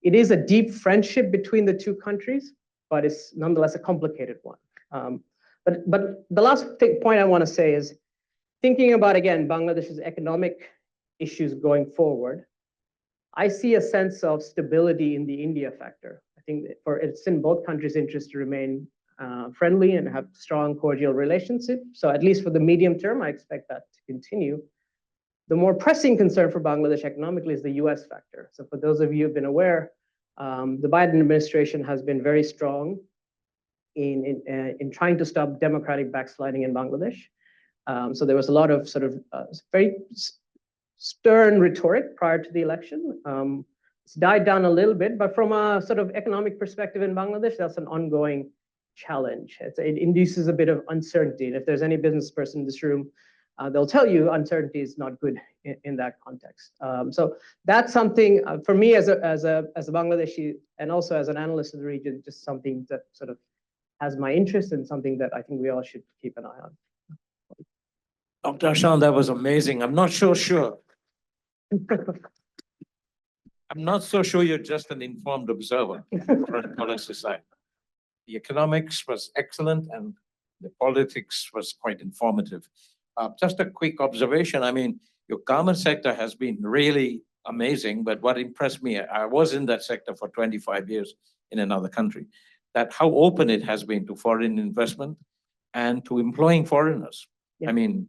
it is a deep friendship between the two countries, but it's nonetheless a complicated one. But the last point I want to say is, thinking about, again, Bangladesh's economic issues going forward, I see a sense of stability in the India factor. I think it's in both countries' interest to remain friendly and have strong, cordial relationships. So at least for the medium term, I expect that to continue. The more pressing concern for Bangladesh economically is the US factor. So for those of you who've been aware, the Biden administration has been very strong in trying to stop democratic backsliding in Bangladesh. So there was a lot of sort of very stern rhetoric prior to the election. It's died down a little bit, but from a sort of economic perspective in Bangladesh, that's an ongoing challenge. It induces a bit of uncertainty. And if there's any business person in this room, they'll tell you uncertainty is not good in that context. So that's something for me as a Bangladeshi and also as an analyst of the region, just something that sort of has my interest and something that I think we all should keep an eye on. Dr. Ashan, that was amazing. I'm not so sure. I'm not so sure you're just an informed observer for policy side. The economics was excellent and the politics was quite informative. Just a quick observation. I mean, your garment sector has been really amazing, but what impressed me, I was in that sector for 25 years in another country, that how open it has been to foreign investment and to employing foreigners. Yeah. I mean,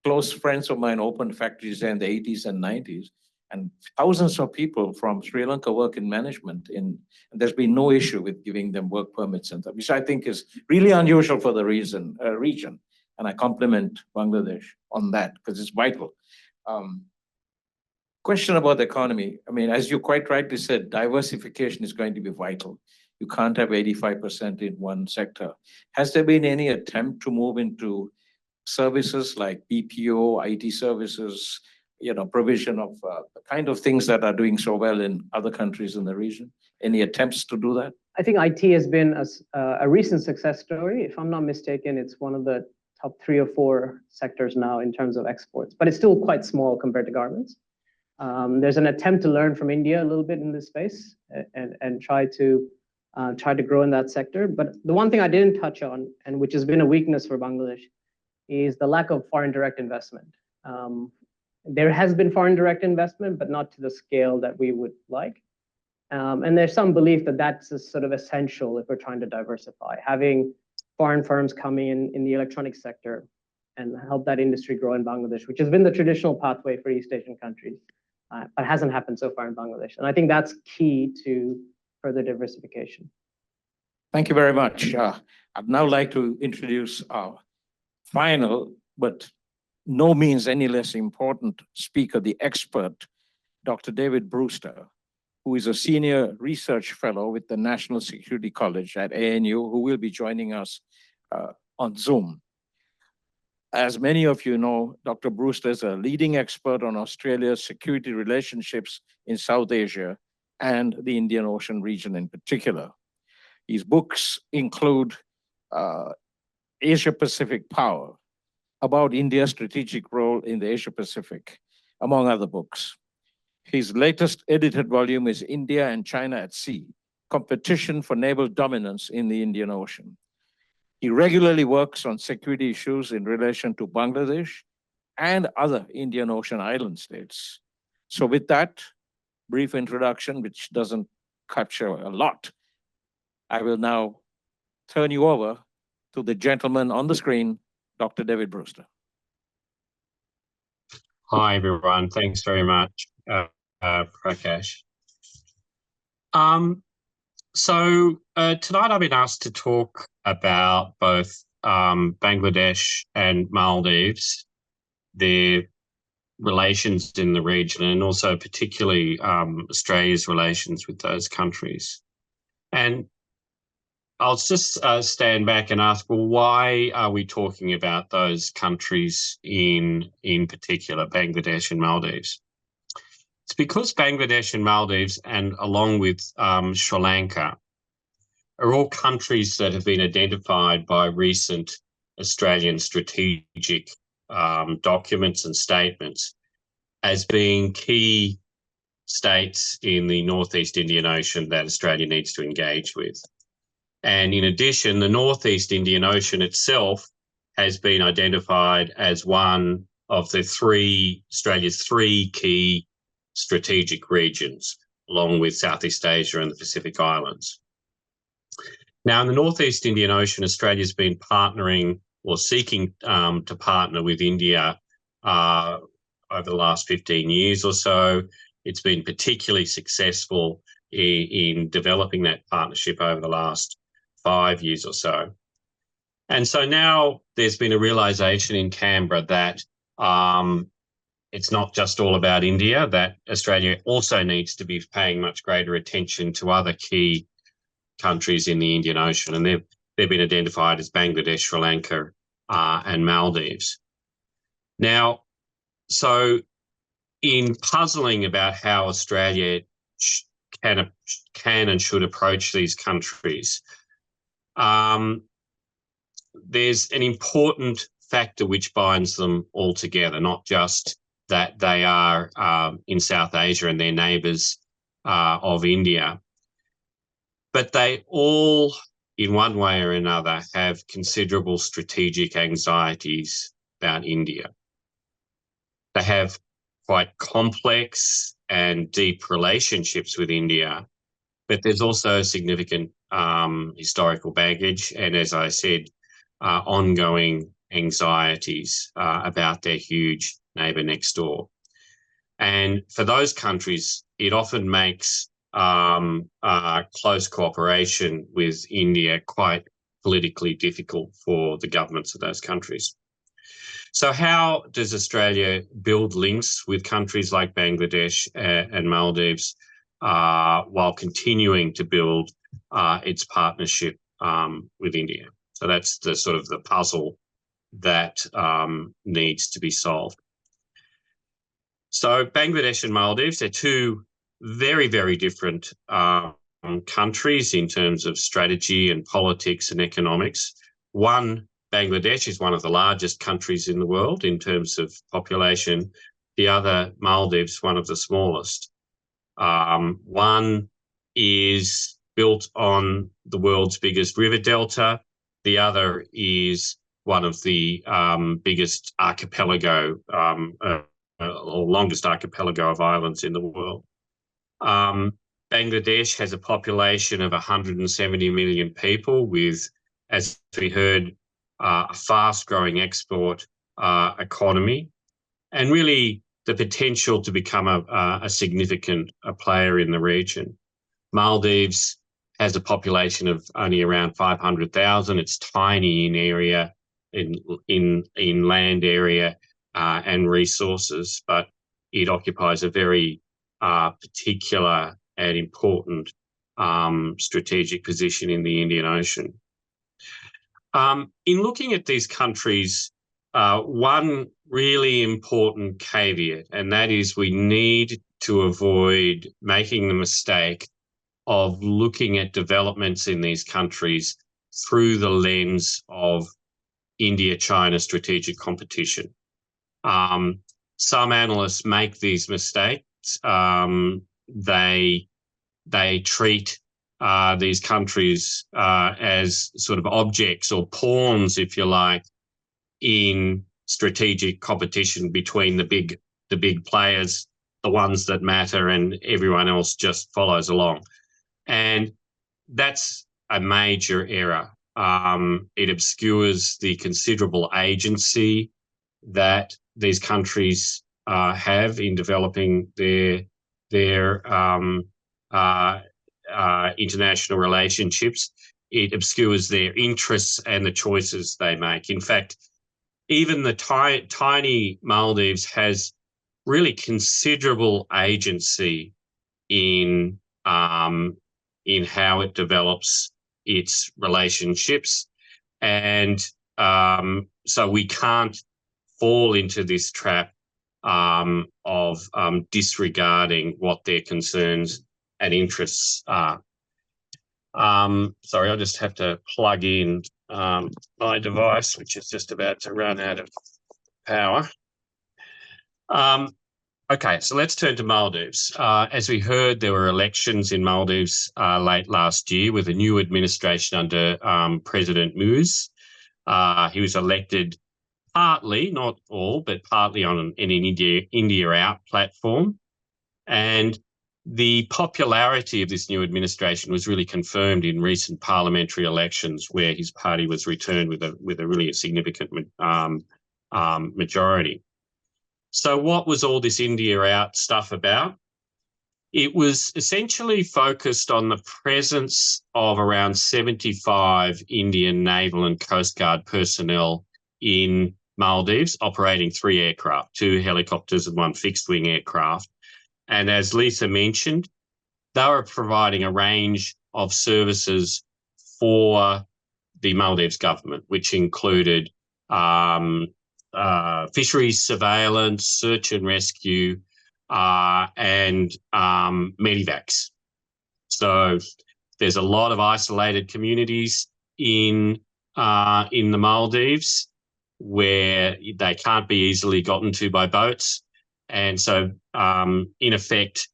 close friends of mine opened factories there in the 80s and 90s, And thousands of people from Sri Lanka work in management and there's been no issue with giving them work permits and that, which I think is really unusual for the region. And I compliment Bangladesh on that because it's vital. Question about the economy. I mean, as you quite rightly said, diversification is going to be vital. You can't have 85% in one sector. Has there been any attempt to move into services like BPO, IT services, provision of the kind of things that are doing so well in other countries in the region? Any attempts to do that? I think IT has been a recent success story. If I'm not mistaken, it's one of the top 3 or 4 sectors now in terms of exports, but it's still quite small compared to garments. There's an attempt to learn from India a little bit in this space and try to grow in that sector. But the one thing I didn't touch on, and which has been a weakness for Bangladesh, is the lack of foreign direct investment. There has been foreign direct investment, but not to the scale that we would like. And there's some belief that that's sort of essential if we're trying to diversify. Having foreign firms coming in the electronics sector and help that industry grow in Bangladesh, which has been the traditional pathway for East Asian countries, but hasn't happened so far in Bangladesh. And I think that's key to further diversification. Thank you very much. I'd now like to introduce our final, but no means any less important speaker, the expert, Dr. David Brewster, who is a senior research fellow with the National Security College at ANU, who will be joining us on Zoom. As many of you know, Dr. Brewster is a leading expert on Australia's security relationships in South Asia and the Indian Ocean region in particular. His books include Asia-Pacific Power, about India's strategic role in the Asia-Pacific, among other books. His latest edited volume is India and China at Sea, Competition for Naval Dominance in the Indian Ocean. He regularly works on security issues in relation to Bangladesh and other Indian Ocean island states. So with that brief introduction, which doesn't capture a lot, I will now turn you over to the gentleman on the screen, Dr. David Brewster. Hi, everyone. Thanks very much, Prakash. So tonight I've been asked to talk about both Bangladesh and Maldives, their relations in the region, and also particularly Australia's relations with those countries. And I'll just stand back and ask, well, why are we talking about those countries in particular, Bangladesh and Maldives? It's because Bangladesh and Maldives, and along with Sri Lanka, are all countries that have been identified by recent Australian strategic documents and statements as being key states in the Northeast Indian Ocean that Australia needs to engage with. And in addition, the Northeast Indian Ocean itself has been identified as one of the Australia's three key strategic regions, along with Southeast Asia and the Pacific Islands. Now, in the Northeast Indian Ocean, Australia's been partnering or seeking to partner with India over the last 15 years or so. It's been particularly successful in developing that partnership over the last 5 years or so. And so now there's been a realization in Canberra that it's not just all about India, that Australia also needs to be paying much greater attention to other key countries in the Indian Ocean. And they've been identified as Bangladesh, Sri Lanka, and Maldives. Now, so in puzzling about how Australia can and should approach these countries, there's an important factor which binds them all together, not just that they are in South Asia and they're neighbours of India, but they all, in one way or another, have considerable strategic anxieties about India. They have quite complex and deep relationships with India, but there's also significant historical baggage and, as I said, ongoing anxieties about their huge neighbour next door. And for those countries, it often makes close cooperation with India quite politically difficult for the governments of those countries. So how does Australia build links with countries like Bangladesh and Maldives while continuing to build its partnership with India? So that's the sort of the puzzle that needs to be solved. So Bangladesh and Maldives, they're two very, very different countries in terms of strategy and politics and economics. One, Bangladesh, is one of the largest countries in the world in terms of population. The other, Maldives, one of the smallest. One is built on the world's biggest river delta. The other is one of the biggest archipelago or longest archipelago of islands in the world. Bangladesh has a population of 170 million people with, as we heard, a fast-growing export economy, and really the potential to become a significant player in the region. Maldives has a population of only around 500,000. It's tiny in area, in land area and resources, but it occupies a very particular and important strategic position in the Indian Ocean. In looking at these countries, one really important caveat, and that is we need to avoid making the mistake of looking at developments in these countries through the lens of India-China strategic competition. Some analysts make these mistakes. They treat these countries as sort of objects or pawns, if you like, in strategic competition between the big players, the ones that matter, and everyone else just follows along. And that's a major error. It obscures the considerable agency that these countries have in developing their international relationships. It obscures their interests and the choices they make. In fact, even the tiny Maldives has really considerable agency in how it develops its relationships, and so we can't fall into this trap of disregarding what their concerns and interests are. Sorry, I just have to plug in my device, which is just about to run out of power. Okay, so let's turn to Maldives. As we heard, there were elections in Maldives late last year with a new administration under President Moose. He was elected partly, not all, but partly on an India Out platform. And the popularity of this new administration was really confirmed in recent parliamentary elections, where his party was returned with a really significant majority. So what was all this India Out stuff about? It was essentially focused on the presence of around 75 Indian Naval and Coast Guard personnel in Maldives, operating 3 aircraft, 2 helicopters and 1 fixed-wing aircraft. And as Lisa mentioned, they were providing a range of services for the Maldives government, which included fisheries surveillance, search and rescue, and medevacs. So there's a lot of isolated communities in the Maldives where they can't be easily gotten to by boats. And so, in effect,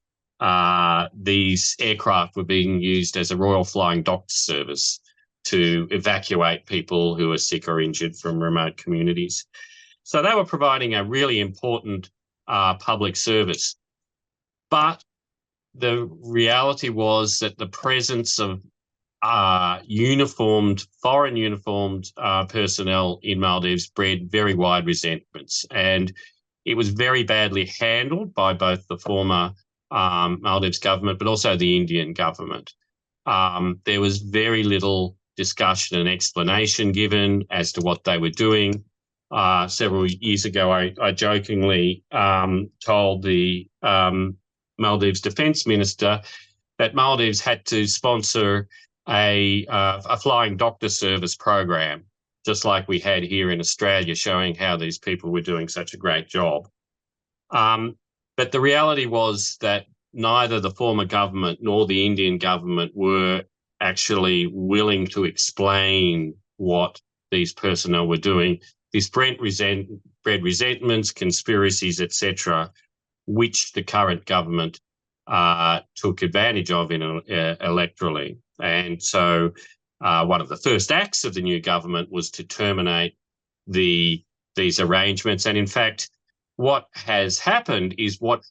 these aircraft were being used as a Royal Flying Doctor Service to evacuate people who are sick or injured from remote communities. So they were providing a really important public service. But the reality was that the presence of foreign uniformed personnel in Maldives bred very wide resentments. And It was very badly handled by both the former Maldives government, but also the Indian government. There was very little discussion and explanation given as to what they were doing. Several years ago, I jokingly told the Maldives Defence Minister that Maldives had to sponsor a flying doctor service program, just like we had here in Australia, showing how these people were doing such a great job. But the reality was that neither the former government nor the Indian government were actually willing to explain what these personnel were doing. This bred resentments, conspiracies, etc., which the current government took advantage of electorally. And so one of the first acts of the new government was to terminate these arrangements. And in fact, what has happened is what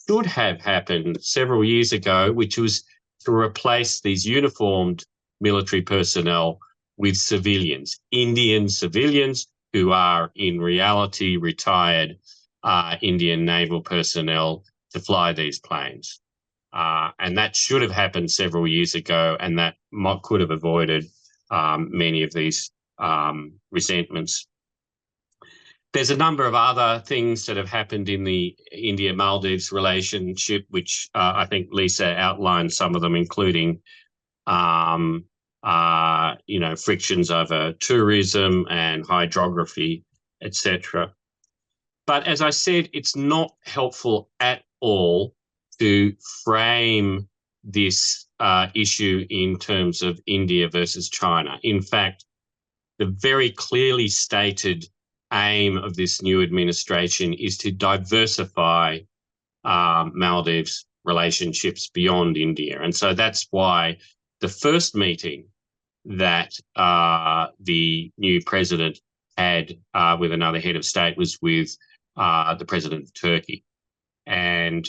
should have happened several years ago, which was to replace these uniformed military personnel with civilians, Indian civilians who are in reality retired Indian naval personnel to fly these planes. And that should have happened several years ago, and that could have avoided many of these resentments. There's a number of other things that have happened in the India-Maldives relationship, which I think Lisa outlined some of them, including frictions over tourism and hydrography, etc. But as I said, it's not helpful at all to frame this issue in terms of India versus China. In fact, the very clearly stated aim of this new administration is to diversify Maldives relationships beyond India. And so that's why the first meeting that the new president had with another head of state was with the president of Turkey. And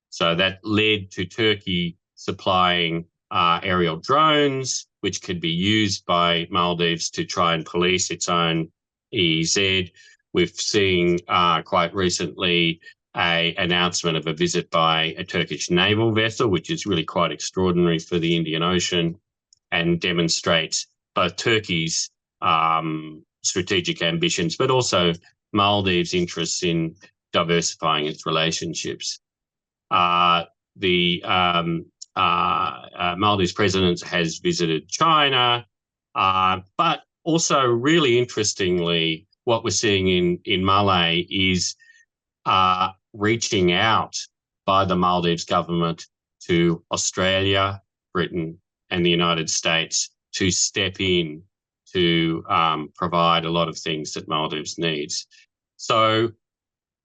so that led to Turkey supplying aerial drones, which could be used by Maldives to try and police its own EEZ. We've seen quite recently an announcement of a visit by a Turkish naval vessel, which is really quite extraordinary for the Indian Ocean and demonstrates both Turkey's strategic ambitions, but also Maldives' interests in diversifying its relationships. The Maldives president has visited China, but also really interestingly, what we're seeing in Malé is reaching out by the Maldives government to Australia, Britain, and the United States to step in to provide a lot of things that Maldives needs. So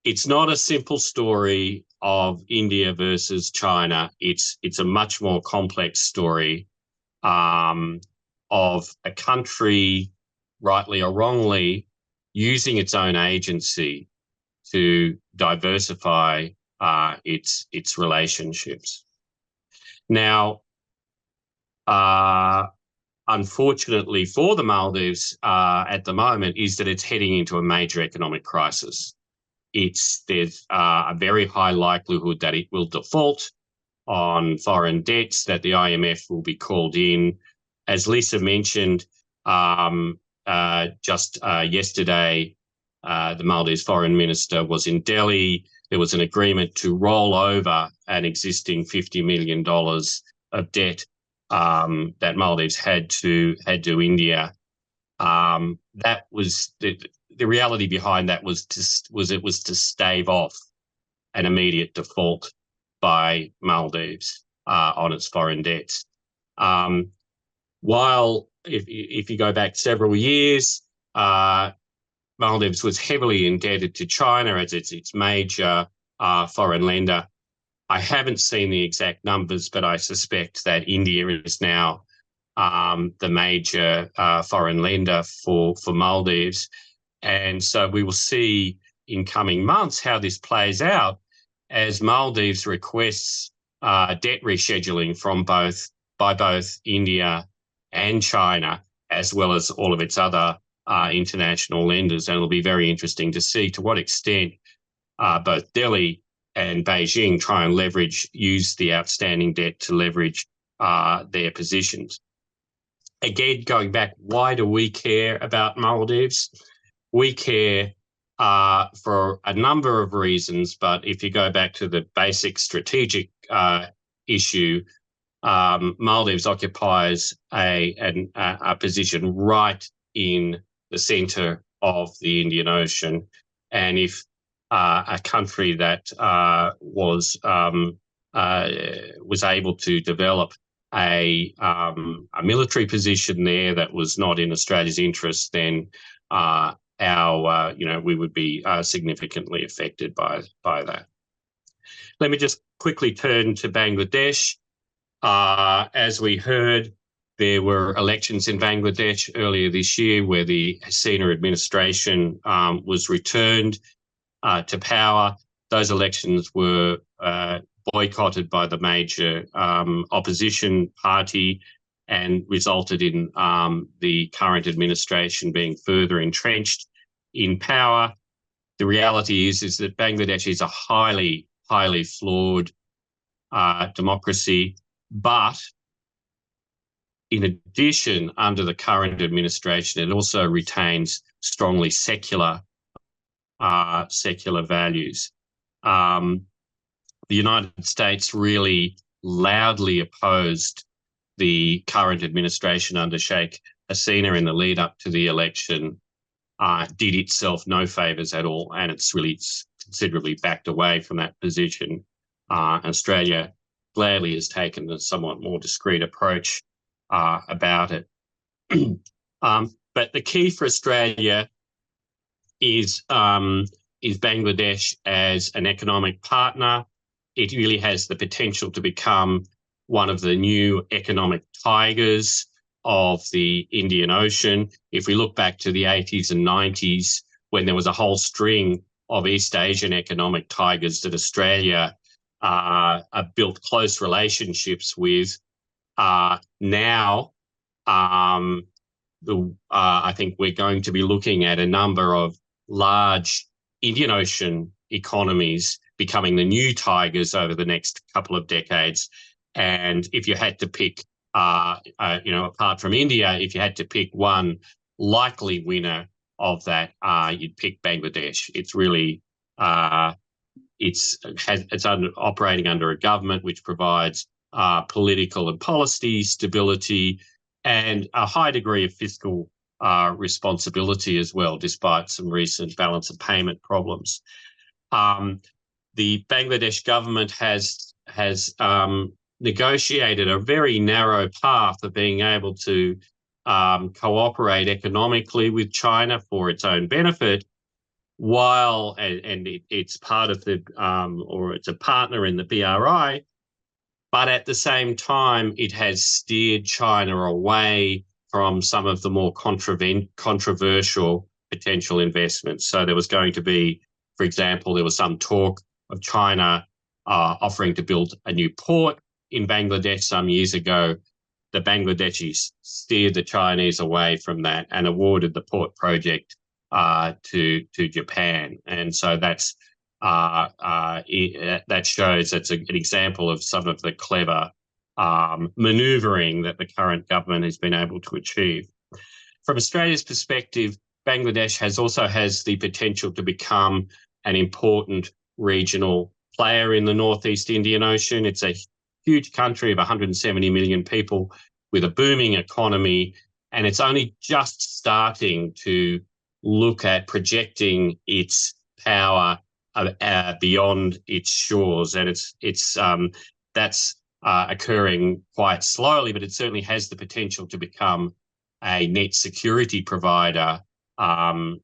it's not a simple story of India versus China. It's a much more complex story of a country, rightly or wrongly, using its own agency to diversify its relationships. Now, unfortunately for the Maldives at the moment is that it's heading into a major economic crisis. There's a very high likelihood that it will default on foreign debts, that the IMF will be called in. As Lisa mentioned, just yesterday, the Maldives foreign minister was in Delhi. There was an agreement to roll over an existing $50 million of debt that Maldives had to India. That was the reality behind that was to stave off an immediate default by Maldives on its foreign debts. While if you go back several years, Maldives was heavily indebted to China as its major foreign lender. I haven't seen the exact numbers, but I suspect that India is now the major foreign lender for Maldives. And so we will see in coming months how this plays out as Maldives requests debt rescheduling by both India and China, as well as all of its other international lenders. And it'll be very interesting to see to what extent both Delhi and Beijing try and use the outstanding debt to leverage their positions. Again, going back, why do we care about Maldives? We care for a number of reasons, but if you go back to the basic strategic issue, Maldives occupies a position right in the centre of the Indian Ocean, and if a country that was able to develop a military position there that was not in Australia's interest, then we would be significantly affected by that. Let me just quickly turn to Bangladesh. As we heard, there were elections in Bangladesh earlier this year where the Hasina administration was returned to power. Those elections were boycotted by the major opposition party and resulted in the current administration being further entrenched in power. The reality is that Bangladesh is a highly, highly flawed democracy, but in addition, under the current administration, it also retains strongly secular values. The United States really loudly opposed the current administration under Sheikh Hasina in the lead up to the election, did itself no favours at all, and it's really considerably backed away from that position. Australia gladly has taken a somewhat more discreet approach about it. But the key for Australia is Bangladesh as an economic partner. It really has the potential to become one of the new economic tigers of the Indian Ocean. If we look back to the 80s and 90s, when there was a whole string of East Asian economic tigers that Australia built close relationships with, now I think we're going to be looking at a number of large Indian Ocean economies becoming the new tigers over the next couple of decades. And if you had to pick, apart from India, if you had to pick one likely winner of that, you'd pick Bangladesh. It's really it's operating under a government which provides political and policy stability and a high degree of fiscal responsibility as well, despite some recent balance of payment problems. The Bangladesh government has negotiated a very narrow path of being able to cooperate economically with China for its own benefit, while it's part of the or it's a partner in the BRI, but at the same time it has steered China away from some of the more controversial potential investments. So there was going to be, for example, there was some talk of China offering to build a new port in Bangladesh some years ago. The Bangladeshis steered the Chinese away from that and awarded the port project to Japan. And so that shows that's an example of some of the clever manoeuvring that the current government has been able to achieve. From Australia's perspective, Bangladesh also has the potential to become an important regional player in the Northeast Indian Ocean. It's a huge country of 170 million people with a booming economy, and it's only just starting to look at projecting its power beyond its shores, and that's occurring quite slowly, but it certainly has the potential to become a net security provider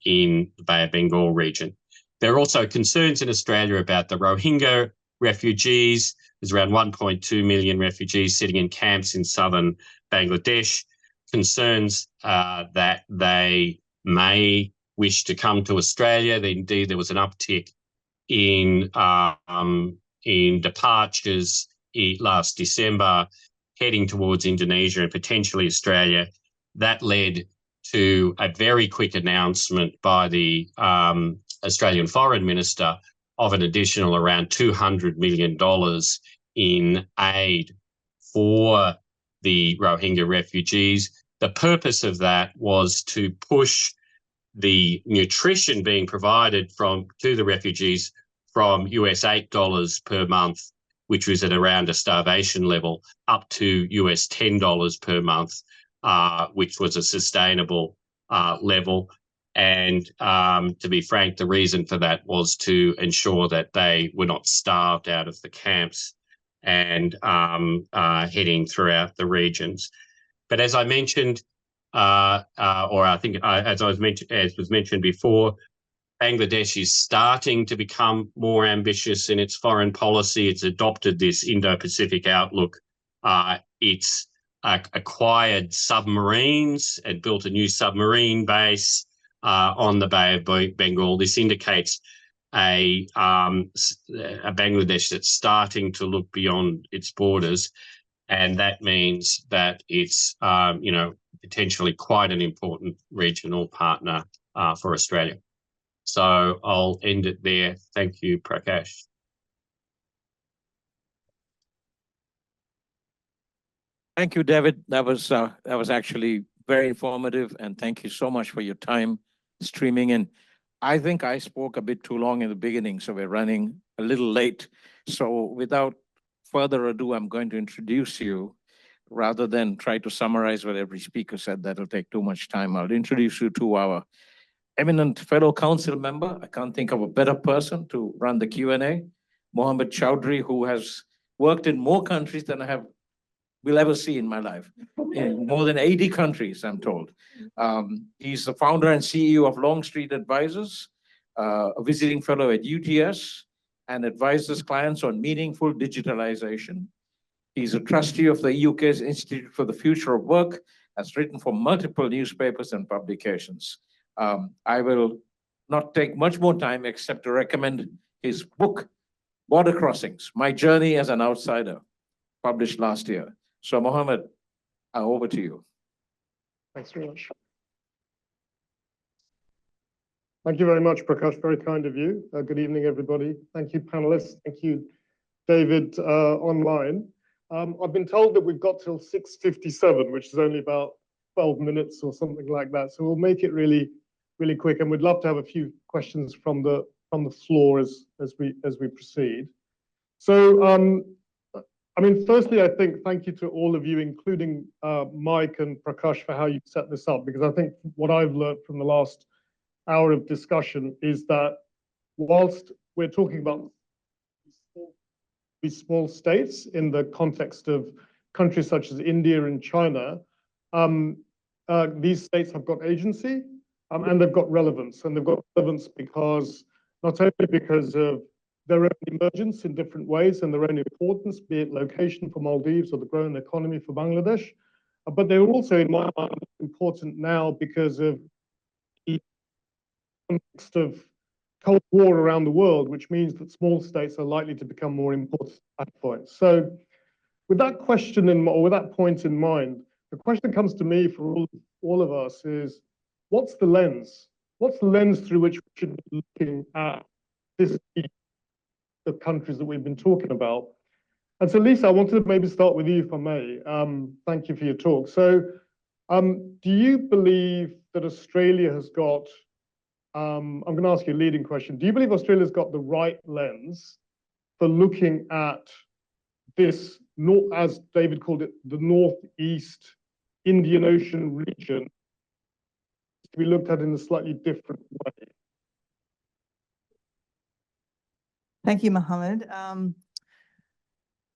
in the Bay of Bengal region. There are also concerns in Australia about the Rohingya refugees. There's around 1.2 million refugees sitting in camps in southern Bangladesh. Concerns that they may wish to come to Australia. Indeed, there was an uptick in departures last December heading towards Indonesia and potentially Australia. That led to a very quick announcement by the Australian Foreign Minister of an additional around $200 million in aid for the Rohingya refugees. The purpose of that was to push the nutrition being provided to the refugees from US $8 per month, which was at around a starvation level, up to US $10 per month, which was a sustainable level. And to be frank, the reason for that was to ensure that they were not starved out of the camps and heading throughout the regions. But as I mentioned, as was mentioned before, Bangladesh is starting to become more ambitious in its foreign policy. It's adopted this Indo-Pacific outlook. It's acquired submarines and built a new submarine base on the Bay of Bengal. This indicates a Bangladesh that's starting to look beyond its borders, and that means that it's potentially quite an important regional partner for Australia. So I'll end it there. Thank you, Prakash. Thank you, David. That was actually very informative, and thank you so much for your time streaming in. I think I spoke a bit too long in the beginning, so we're running a little late. So without further ado, I'm going to introduce you rather than try to summarize what every speaker said. That'll take too much time. I'll introduce you to our eminent fellow council member. I can't think of a better person to run the Q&A, Mohammed Chowdhury, who has worked in more countries than I will ever see in my life, in more than 80 countries, I'm told. He's the founder and CEO of Longstreet Advisors, a visiting fellow at UTS, and advises clients on meaningful digitalization. He's a trustee of the UK's Institute for the Future of Work, has written for multiple newspapers and publications. I will not take much more time except to recommend his book, Border Crossings, My Journey as an Outsider, published last year. So Mohammed, over to you. Thanks very much. Thank you very much, Prakash. Very kind of you. Good evening, everybody. Thank you, panelists. Thank you, David, online. I've been told that we've got till 6:57, which is only about 12 minutes or something like that. So we'll make it really, really quick. And we'd love to have a few questions from the floor as we proceed. So, firstly, I think thank you to all of you, including Mike and Prakash, for how you set this up, because I think what I've learned from the last hour of discussion is that whilst we're talking about these small states in the context of countries such as India and China, these states have got agency and they've got relevance. And they've got relevance because not only because of their own emergence in different ways and their own importance, be it location for Maldives or the growing economy for Bangladesh, but they're also, in my mind, important now because of the context of Cold War around the world, which means that small states are likely to become more important at that point. So with that question or with that point in mind, the question that comes to me for all of us is, what's the lens? What's the lens through which we should be looking at this the countries that we've been talking about? And so, Lisa, I wanted to maybe start with you, if I may. Thank you for your talk. So, do you believe that Australia has got, I'm going to ask you a leading question. Do you believe Australia's got the right lens for looking at this, as David called it, the Northeast Indian Ocean region, to be looked at in a slightly different way? Thank you, Mohammed.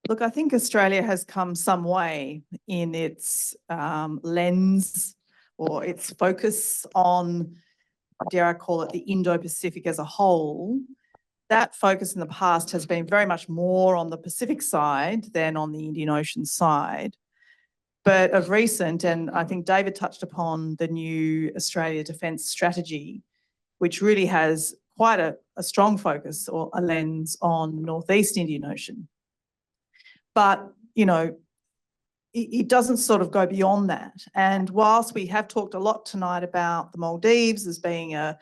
Look, I think Australia has come some way in its lens or its focus on, dare I call it, the Indo-Pacific as a whole. That focus in the past has been very much more on the Pacific side than on the Indian Ocean side. But of recent, and I think David touched upon the new Australia Defence Strategy, which really has quite a strong focus or a lens on the Northeast Indian Ocean. But, you know, it doesn't sort of go beyond that. And whilst we have talked a lot tonight about the Maldives as being a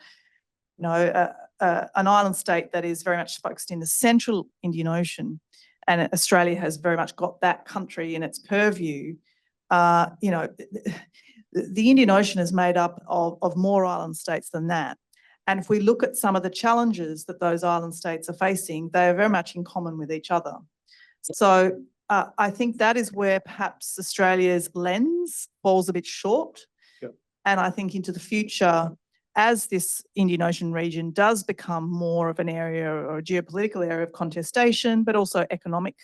an island state that is very much focused in the central Indian Ocean, and Australia has very much got that country in its purview. You know, the Indian Ocean is made up of more island states than that. And if we look at some of the challenges that those island states are facing, they are very much in common with each other. So I think that is where perhaps Australia's lens falls a bit short. Yep. And I think into the future, as this Indian Ocean region does become more of an area or a geopolitical area of contestation, but also economic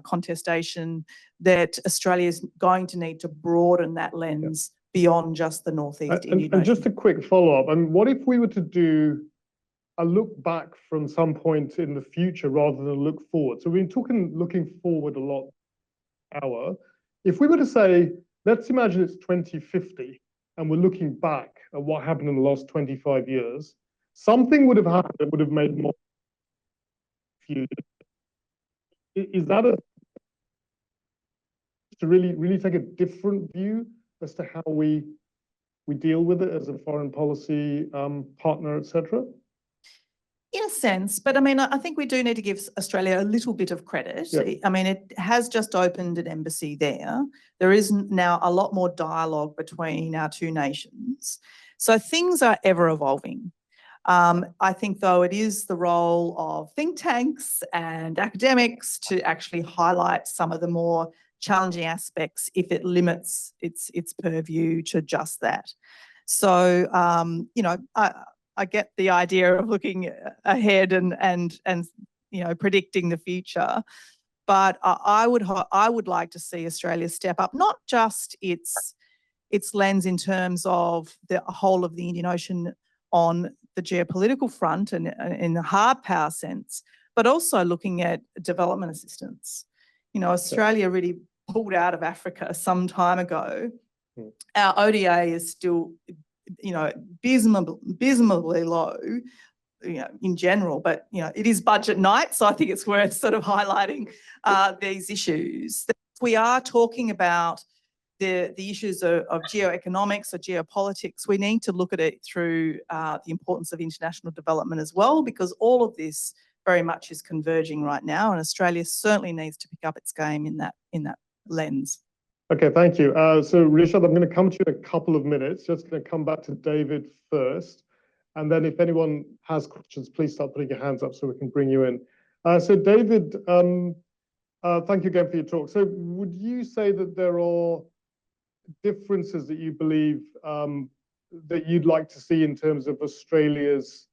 contestation, that Australia is going to need to broaden that lens beyond just the Northeast Indian Ocean. And just a quick follow-up, and what if we were to do a look back from some point in the future rather than look forward? So we've been looking forward a lot. If we were to say, let's imagine it's 2050 and we're looking back at what happened in the last 25 years, something would have happened that would have made more. Is that to really take a different view as to how we deal with it as a foreign policy partner, etc.? In a sense, but I mean, I think we do need to give Australia a little bit of credit. Yeah. I mean, it has just opened an embassy there. There is now a lot more dialogue between our two nations. So things are ever evolving. I think, though, it is the role of think tanks and academics to actually highlight some of the more challenging aspects if it limits its purview to just that. So, you know, I get the idea of looking ahead and you know, predicting the future, but I would like to see Australia step up, not just its lens in terms of the whole of the Indian Ocean on the geopolitical front and in the hard power sense, but also looking at development assistance. You know, Australia really pulled out of Africa some time ago. Our ODA is still, you know, abysmally low, you know, in general, but, you know, it is budget night, so I think it's worth sort of highlighting these issues. If we are talking about the issues of geoeconomics or geopolitics, we need to look at it through the importance of international development as well, because all of this very much is converging right now, and Australia certainly needs to pick up its game in that lens. Okay, thank you. So Richard, I'm going to come to you in a couple of minutes. Just going to come back to David first. And then if anyone has questions, please start putting your hands up so we can bring you in. So David, thank you again for your talk. So would you say that there are differences that you believe that you'd like to see in terms of Australia's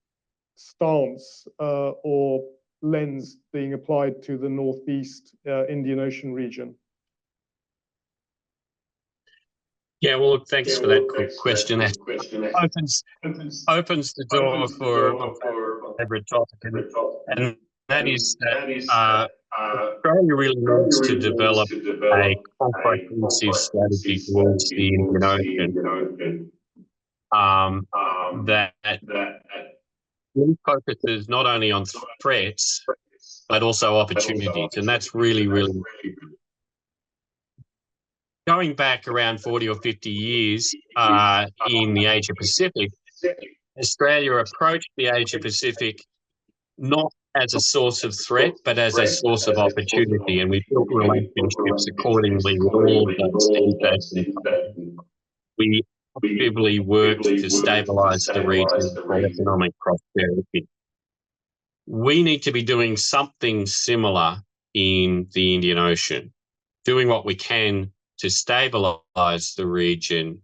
stance or lens being applied to the Northeast Indian Ocean region? Yeah, well, look, thanks for that quick question. That opens the door for my favorite topic, and that is that Australia really needs to develop a comprehensive strategy towards the Indian Ocean that really focuses not only on threats but also opportunities, and that's really, really important. Going back around 40 or 50 years in the Asia Pacific, Australia approached the Asia Pacific not as a source of threat, but as a source of opportunity. And we built relationships accordingly with all of those states. We actively worked to stabilise the region for economic prosperity. We need to be doing something similar in the Indian Ocean, doing what we can to stabilise the region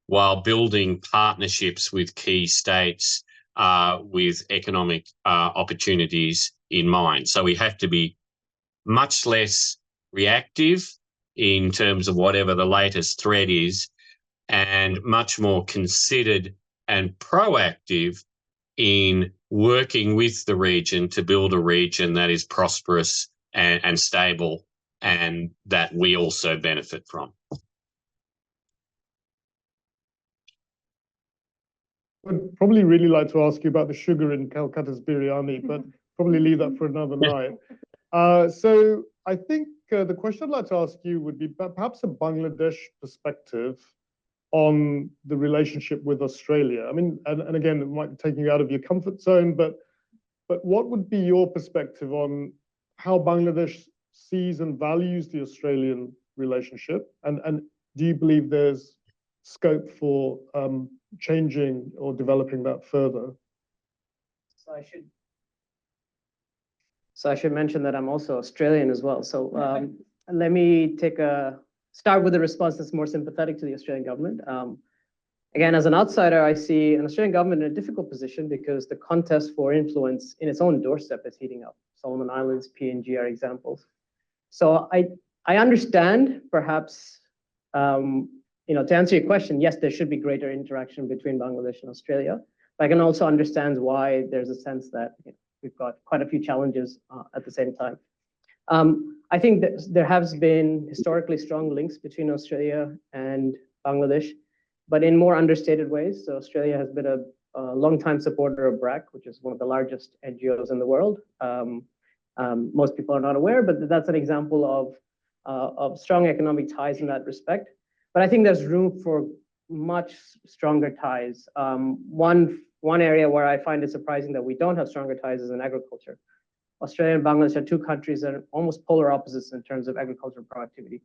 while building partnerships with key states with economic opportunities in mind. So we have to be much less reactive in terms of whatever the latest threat is, and much more considered and proactive in working with the region to build a region that is prosperous and stable, and that we also benefit from. I'd probably really like to ask you about the sugar in Calcutta's biryani, but probably leave that for another night. So I think the question I'd like to ask you would be perhaps a Bangladesh perspective. on the relationship with Australia? I mean, and again, it might be taking you out of your comfort zone, but what would be your perspective on how Bangladesh sees and values the Australian relationship? And do you believe there's scope for changing or developing that further? So I should mention that I'm also Australian as well. So let me start with a response that's more sympathetic to the Australian government. Again, as an outsider, I see an Australian government in a difficult position because the contest for influence in its own doorstep is heating up. Solomon Islands, PNG are examples. So I understand perhaps, to answer your question, yes, there should be greater interaction between Bangladesh and Australia. But I can also understand why there's a sense that we've got quite a few challenges at the same time. I think that there has been historically strong links between Australia and Bangladesh, but in more understated ways. So Australia has been a longtime supporter of BRAC, which is one of the largest NGOs in the world. Most people are not aware, but that's an example of strong economic ties in that respect. But I think there's room for much stronger ties. One area where I find it surprising that we don't have stronger ties is in agriculture. Australia and Bangladesh are two countries that are almost polar opposites in terms of agricultural productivity.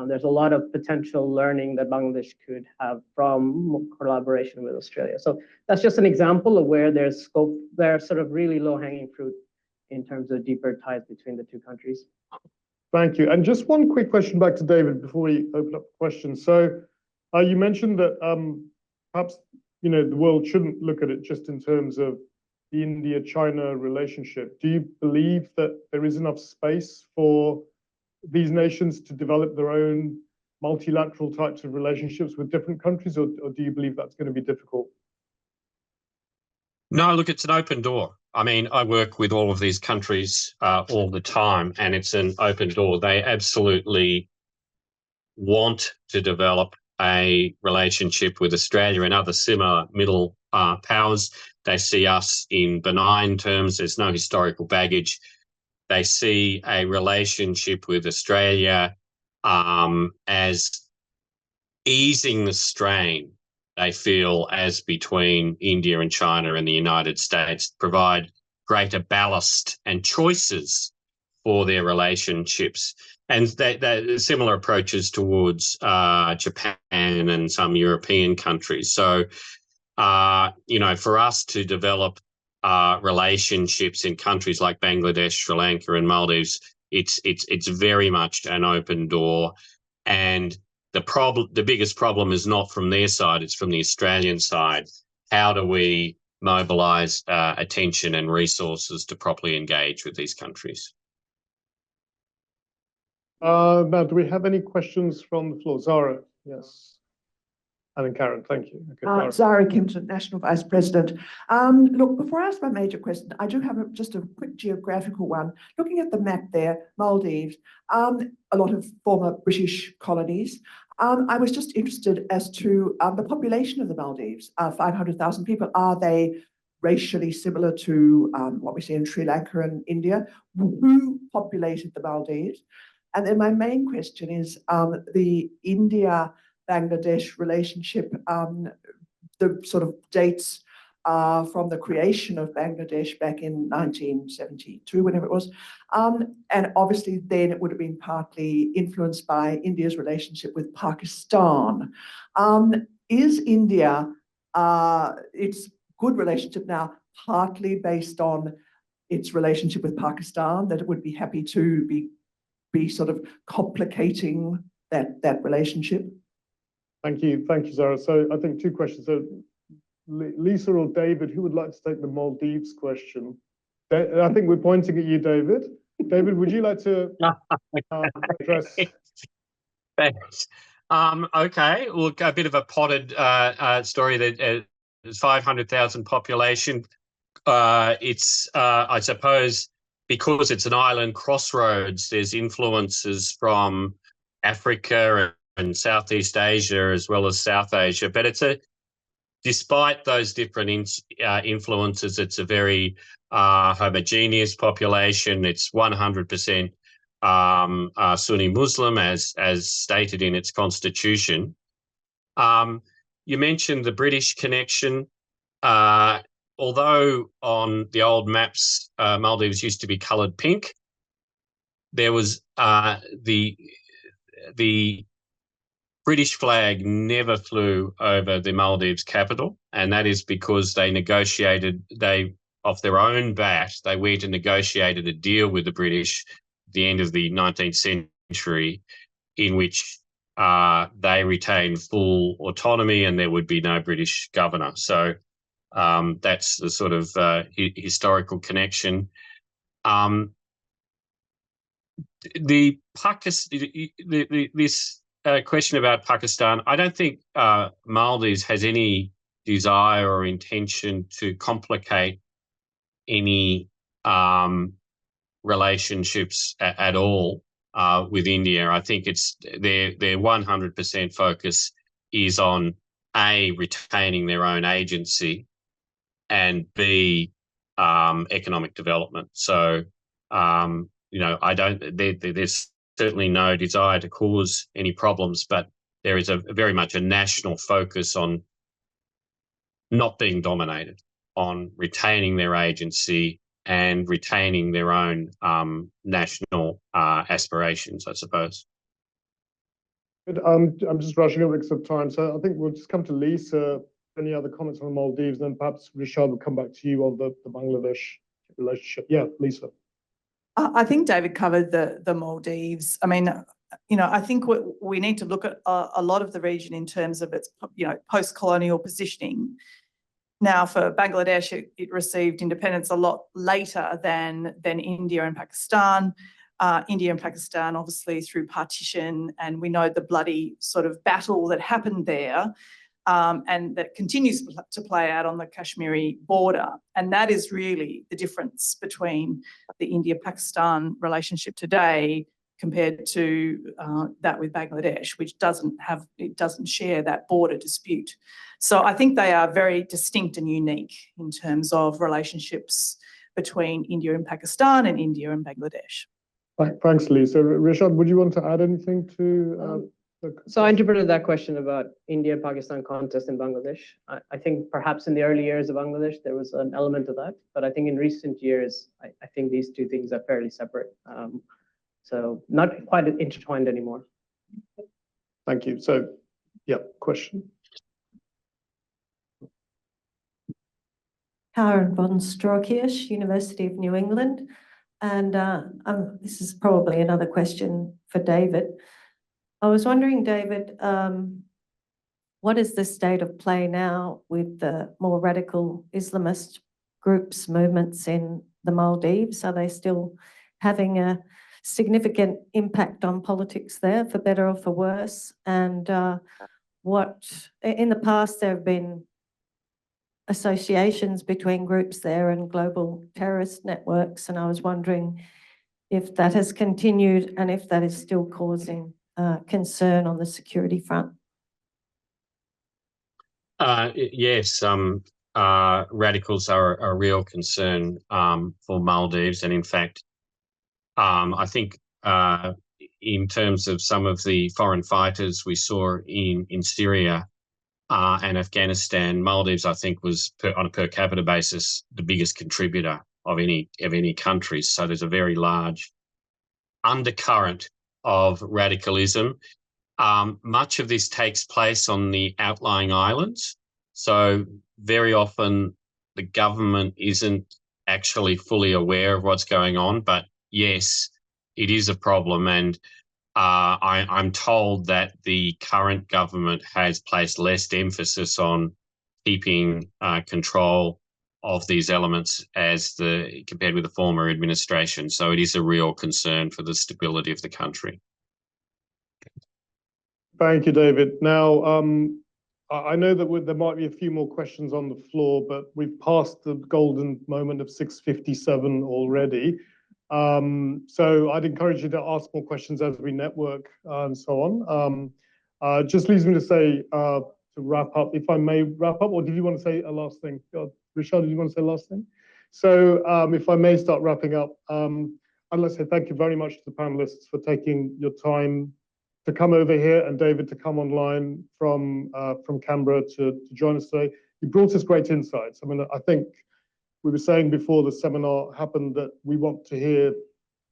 There's a lot of potential learning that Bangladesh could have from collaboration with Australia. So that's just an example of where there's scope, there's sort of really low-hanging fruit in terms of deeper ties between the two countries. Thank you. And just one quick question back to David before we open up questions. So you mentioned that perhaps the world shouldn't look at it just in terms of the India-China relationship. Do you believe that there is enough space for these nations to develop their own multilateral types of relationships with different countries, or do you believe that's going to be difficult? No, look, it's an open door. I mean, I work with all of these countries all the time, and it's an open door. They absolutely want to develop a relationship with Australia and other similar middle powers. They see us in benign terms. There's no historical baggage. They see a relationship with Australia as easing the strain they feel as between India and China and the United States, provide greater ballast and choices for their relationships. And similar approaches towards Japan and some European countries. So, for us to develop relationships in countries like Bangladesh, Sri Lanka, and Maldives, it's very much an open door. And the biggest problem is not from their side; it's from the Australian side. How do we mobilise attention and resources to properly engage with these countries? Now, do we have any questions from the floor? Zara, yes. And then Karen, thank you. Okay, Zara Kimpton, National Vice President. Look, before I ask my major question, I do have just a quick geographical one. Looking at the map there, Maldives, a lot of former British colonies. I was just interested as to the population of the Maldives, 500,000 people. Are they racially similar to what we see in Sri Lanka and India? Who populated the Maldives? And then my main question is the India-Bangladesh relationship, the sort of dates from the creation of Bangladesh back in 1972, whenever it was. And obviously then it would have been partly influenced by India's relationship with Pakistan. Is India, its good relationship now, partly based on its relationship with Pakistan, that it would be happy to be sort of complicating that relationship? Thank you, Zara. So I think two questions. So Lisa or David, who would like to take the Maldives question? I think we're pointing at you, David. David, would you like to address? Thanks. Okay, look, a bit of a potted story that there's 500,000 population. It's, I suppose, because it's an island crossroads, there's influences from Africa and Southeast Asia as well as South Asia. But despite those different influences, it's a very homogeneous population. It's 100% Sunni Muslim, as stated in its constitution. You mentioned the British connection. Although on the old maps, Maldives used to be coloured pink, there was the British flag never flew over the Maldives capital, and that is because they off their own bat, they went and negotiated a deal with the British at the end of the 19th century, in which they retained full autonomy and there would be no British governor. So that's the sort of historical connection. This question about Pakistan, I don't think Maldives has any desire or intention to complicate any relationships at all with India. I think it's their 100% focus is on A, retaining their own agency, and B, economic development. So there's certainly no desire to cause any problems, but there is a very much a national focus on not being dominated, on retaining their agency and retaining their own national aspirations, I suppose. Good. I'm just rushing over because of time, so I think we'll just come to Lisa. Any other comments on the Maldives? And then perhaps Rishad will come back to you on the Bangladesh relationship. Yeah, Lisa. I think David covered the Maldives. I mean, I think we need to look at a lot of the region in terms of its, post-colonial positioning. Now, for Bangladesh, it received independence a lot later than India and Pakistan. India and Pakistan, obviously, through partition, and we know the bloody sort of battle that happened there. And that continues to play out on the Kashmiri border. And that is really the difference between the India-Pakistan relationship today compared to that with Bangladesh, which doesn't share that border dispute. So I think they are very distinct and unique in terms of relationships between India and Pakistan and India and Bangladesh. Thanks, Lisa. Rishad, would you want to add anything to? So I interpreted that question about India-Pakistan contest in Bangladesh. I think perhaps in the early years of Bangladesh, there was an element of that. But I think in recent years, I think these two things are fairly separate. So not quite intertwined anymore. Thank you. So, yeah, question. Karen von Straukius, University of New England. And this is probably another question for David. I was wondering, David, what is the state of play now with the more radical Islamist groups, movements in the Maldives? Are they still having a significant impact on politics there, for better or for worse? And what in the past there have been associations between groups there and global terrorist networks, and I was wondering if that has continued and if that is still causing concern on the security front. Yes, radicals are a real concern for Maldives, and in fact, I think in terms of some of the foreign fighters we saw in Syria and Afghanistan, Maldives, I think, was on a per capita basis the biggest contributor of any countries. So there's a very large undercurrent of radicalism. Much of this takes place on the outlying islands. So very often the government isn't actually fully aware of what's going on. But yes, it is a problem. And I'm told that the current government has placed less emphasis on keeping control of these elements compared with the former administration. So it is a real concern for the stability of the country. Thank you, David. Now, I know that there might be a few more questions on the floor, but we've passed the golden moment of 6:57 already. So I'd encourage you to ask more questions as we network and so on. Just leaves me to say to wrap up, if I may wrap up, or did you want to say a last thing? Rishad, did you want to say a last thing? So if I may start wrapping up, I'd like to say thank you very much to the panelists for taking your time to come over here and David to come online from Canberra to join us today. You brought us great insights. I mean, I think we were saying before the seminar happened that we want to hear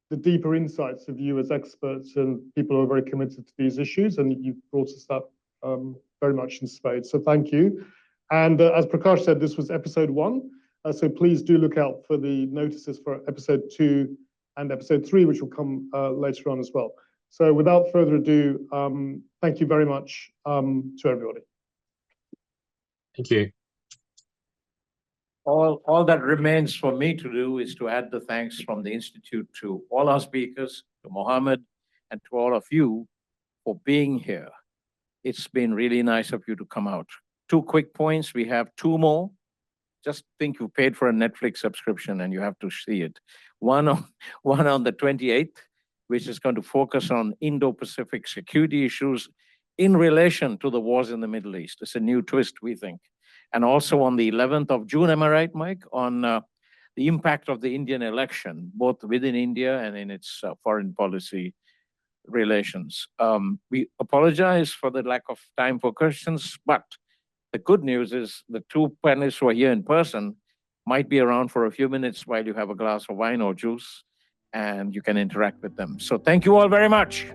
the deeper insights of you as experts and people who are very committed to these issues, and you've brought us that very much in spades. So thank you. And as Prakash said, this was episode 1. So please do look out for the notices for episode 2 and episode 3, which will come later on as well. So without further ado, thank you very much to everybody. Thank you. All that remains for me to do is to add the thanks from the Institute to all our speakers, to Mohammed, and to all of you for being here. It's been really nice of you to come out. 2 quick points. We have 2 more. Just think you paid for a Netflix subscription and you have to see it. One on the 28th, which is going to focus on Indo-Pacific security issues in relation to the wars in the Middle East. It's a new twist, we think. And also on the 11th of June, am I right, Mike, on the impact of the Indian election, both within India and in its foreign policy relations. We apologize for the lack of time for questions, but the good news is the 2 panelists who are here in person might be around for a few minutes while you have a glass of wine or juice, and you can interact with them. So thank you all very much.